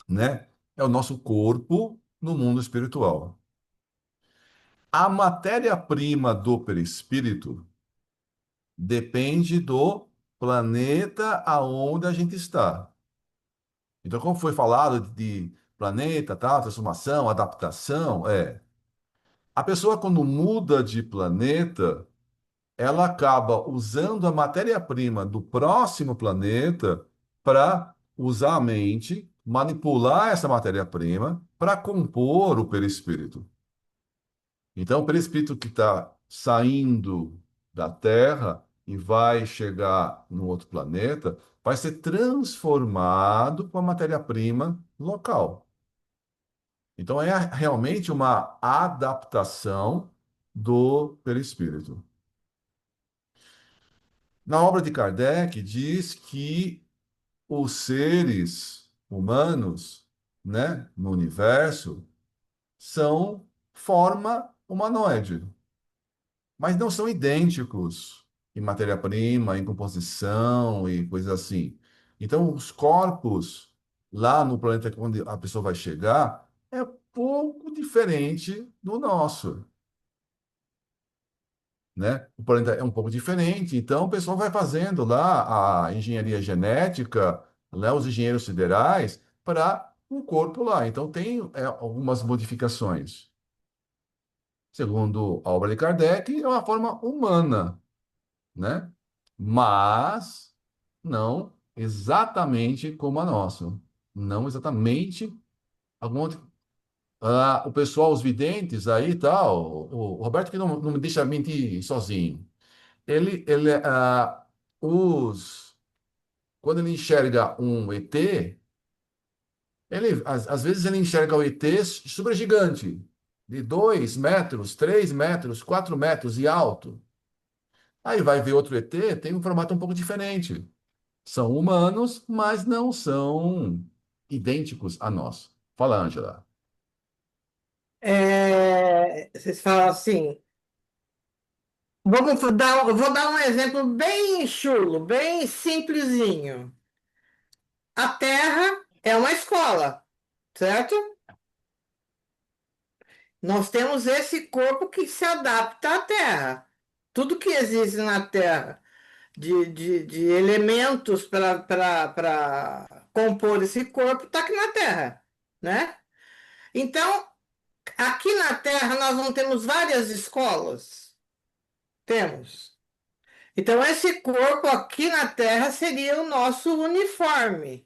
né, é o nosso corpo no mundo espiritual. A matéria-prima do perispírito depende do planeta aonde a gente está. Então, como foi falado de planeta, tal, transformação, adaptação, a pessoa quando muda de planeta, ela acaba usando a matéria-prima do próximo planeta para usar a mente, manipular essa matéria-prima para compor o perispírito. Então, o perispírito que está saindo da Terra e vai chegar no outro planeta, vai ser transformado com a matéria-prima local. Então, é realmente uma adaptação do perispírito. Na obra de Kardec, diz que os seres humanos, né, no universo, são forma humanoide, mas não são idênticos em matéria-prima, em composição e coisas assim. Então, os corpos lá no planeta onde a pessoa vai chegar é pouco diferente do nosso, né? O planeta é um pouco diferente, então o pessoal vai fazendo lá a engenharia genética, né, os engenheiros siderais, para o corpo lá. Então tem algumas modificações. Segundo a obra de Kardec, é uma forma humana, né? Mas não exatamente como a nossa. Não exatamente. Algum outro- o pessoal, os videntes aí e tal, o Roberto que não me deixa mentir sozinho. Ele, quando ele enxerga um ET, às vezes ele enxerga o ET super gigante, de 2 metros, 3 metros, 4 metros e alto. Aí vai ver outro ET, tem um formato um pouco diferente. São humanos, mas não são idênticos a nós. Fala, Ângela. Vocês falam assim, eu vou dar um exemplo bem chulo, bem simplesinho. A Terra é uma escola, certo? Nós temos esse corpo que se adapta à Terra. Tudo que existe na Terra de elementos para compor esse corpo está aqui na Terra, né? Então, aqui na Terra nós não temos várias escolas? Temos. Então, esse corpo aqui na Terra seria o nosso uniforme.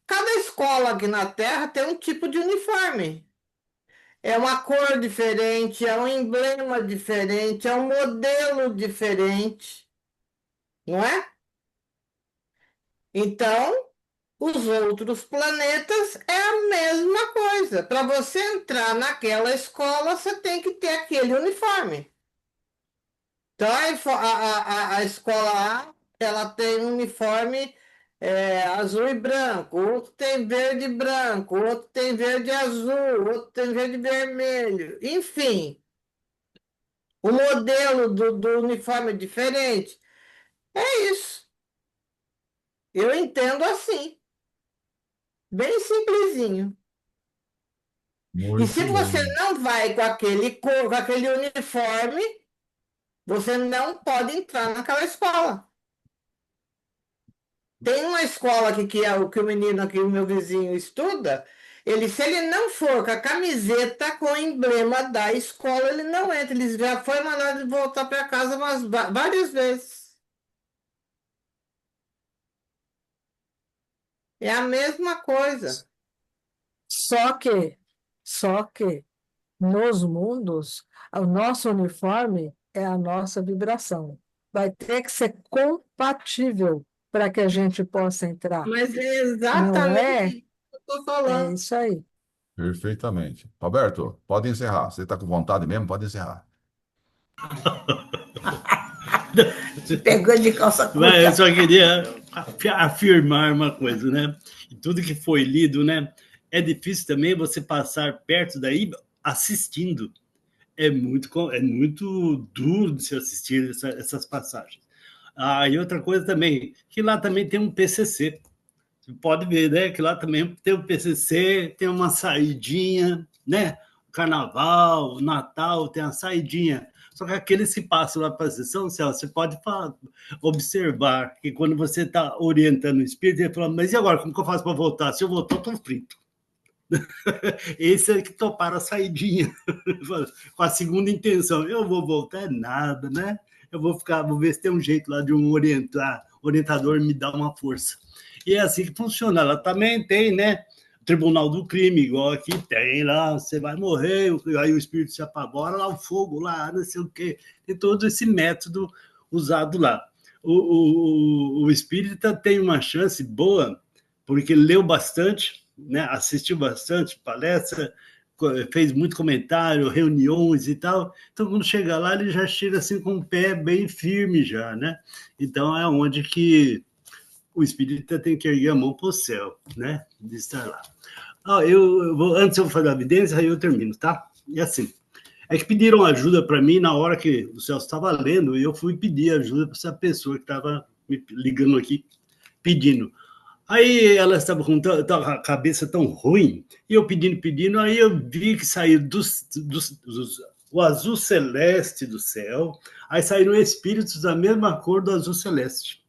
Cada escola aqui na Terra tem um tipo de uniforme. É uma cor diferente, é um emblema diferente, é um modelo diferente, não é? Então, os outros planetas é a mesma coisa. Para você entrar naquela escola, você tem que ter aquele uniforme. Então, a escola A, ela tem um uniforme azul e branco, outro tem verde e branco, outro tem verde e azul, outro tem verde e vermelho. Enfim, o modelo do uniforme é diferente. É isso. Eu entendo assim, bem simplesinho. E se Muito você bem. não vai com com aquele uniforme, você não pode entrar naquela escola. Tem uma escola aqui que é o que o menino aqui, o meu vizinho, estuda. Se ele não for com a camiseta com o emblema da escola, ele não entra. Ele já foi mandado voltar para casa várias vezes. É a mesma coisa. Só que, só que nos mundos, o nosso uniforme é a nossa vibração. Vai ter que ser compatível para que a gente possa entrar. Mas é Não exatamente é? isso que eu estou É falando. isso aí. Perfeitamente. Roberto, pode encerrar. Você está com vontade mesmo? Pode encerrar. Pegou de calça Mas eu curta. só queria afirmar uma coisa, né? Tudo que foi lido, né? É difícil também você passar perto daí assistindo. É muito duro de se assistir essas passagens. Ah, e outra coisa também, que lá também tem um PCC. Você pode ver, né? Que lá também tem um PCC, tem uma saidinha, né? O Carnaval, o Natal, tem a saidinha. Só que aqueles que passam lá para a sessão, você pode observar que quando você está orientando o espírito, ele fala, mas e agora, como que eu faço para voltar? Se eu voltar, eu estou frito. Esse é que toparam a saidinha, com a segunda intenção. Eu vou voltar nada, né? Eu vou ver se tem um jeito lá de um orientador me dar uma força. E é assim que funciona. Ela também tem, né? Tribunal do Crime, igual aqui tem lá, você vai morrer, aí o espírito se apavora, lá o fogo, lá, não sei o quê. Tem todo esse método usado lá. O espírita tem uma chance boa, porque leu bastante, né? Assistiu bastante palestra, fez muito comentário, reuniões e tal. Então, quando chega lá, ele já chega assim com o pé bem firme já, né? Então, é onde que o espírita tem que erguer a mão para o céu, né? De estar lá. Antes eu vou fazer a evidência, aí eu termino, tá? E assim, é que pediram ajuda para mim na hora que o Celso estava lendo, e eu fui pedir ajuda para essa pessoa que estava me ligando aqui, pedindo. Aí ela estava com a cabeça tão ruim, e eu pedindo, aí eu vi que saiu o azul celeste do céu, aí saíram espíritos da mesma cor do azul celeste.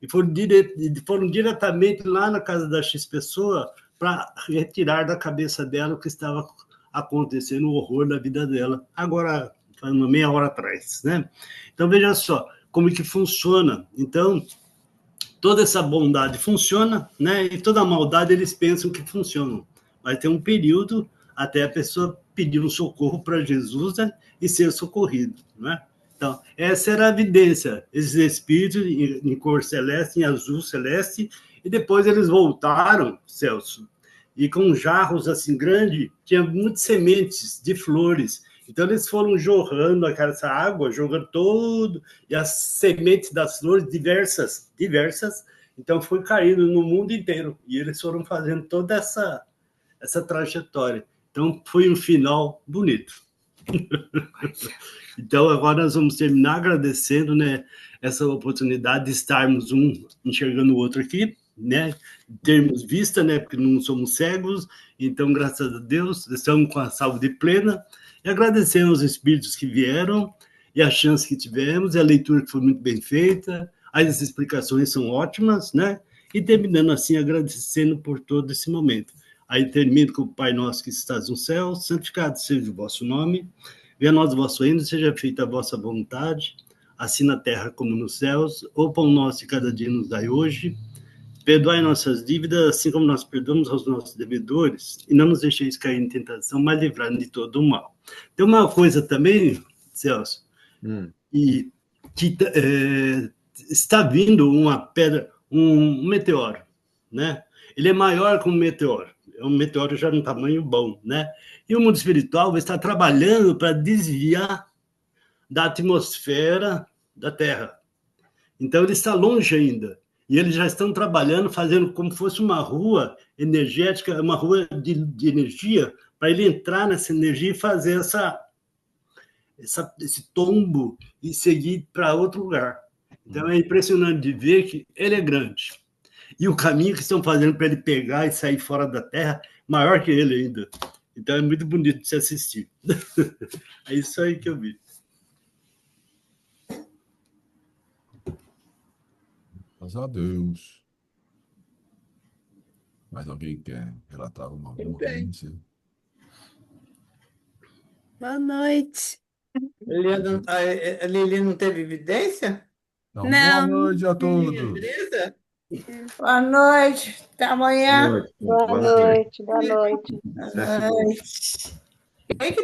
E foram diretamente lá na casa da X pessoa para retirar da cabeça dela o que estava acontecendo, o horror da vida dela, agora, uma meia hora atrás, né? Então, veja só como é que funciona. Então, toda essa bondade funciona, né? E toda a maldade eles pensam que funciona. Mas tem um período até a pessoa pedir um socorro para Jesus, né? E ser socorrido, né? Então, essa era a evidência, esses espíritos em cor celeste, em azul celeste, e depois eles voltaram, Celso, e com jarros assim grandes, tinha muitas sementes de flores. Então, eles foram jorrando essa água, jogando todo, e as sementes das flores diversas, então foi caindo no mundo inteiro, e eles foram fazendo toda essa trajetória. Então, foi um final bonito. Então, agora nós vamos terminar agradecendo, né, essa oportunidade de estarmos um enxergando o outro aqui, né, termos vista, né, porque não somos cegos, então, graças a Deus, estamos com a saúde plena, e agradecendo aos espíritos que vieram, e a chance que tivemos, e a leitura que foi muito bem feita, as explicações são ótimas, né, e terminando assim, agradecendo por todo esse momento. Aí termino com o Pai Nosso que estás no céu, santificado seja o vosso nome, venha a nós o vosso reino, seja feita a vossa vontade, assim na terra como nos céus. O pão nosso de cada dia nos dai hoje. Perdoai nossas dívidas, assim como nós perdoamos aos nossos devedores. E não nos deixeis cair em tentação, mas livrai-nos de todo o mal. Tem uma coisa também, Celso, e que está vindo uma pedra, um meteoro, né? Ele é maior que um meteoro. É um meteoro já num tamanho bom, né? E o mundo espiritual vai estar trabalhando para desviar da atmosfera da Terra. Então, ele está longe ainda. E eles já estão trabalhando, fazendo como se fosse uma rua energética, uma rua de energia, para ele entrar nessa energia e fazer esse tombo e seguir para outro lugar. Então, é impressionante de ver que ele é grande. E o caminho que estão fazendo para ele pegar e sair fora da Terra, maior que ele ainda. Então é muito bonito de se assistir. É isso aí que eu vi. Graças a Deus. Mais alguém quer relatar alguma ocorrência? Boa noite. A Lili não teve evidência? Então, boa Não. noite a todos. Beleza? Boa noite, até Boa amanhã. noite. Boa Boa noite. noite, boa noite. Boa Sucesso bom. noite. Quem que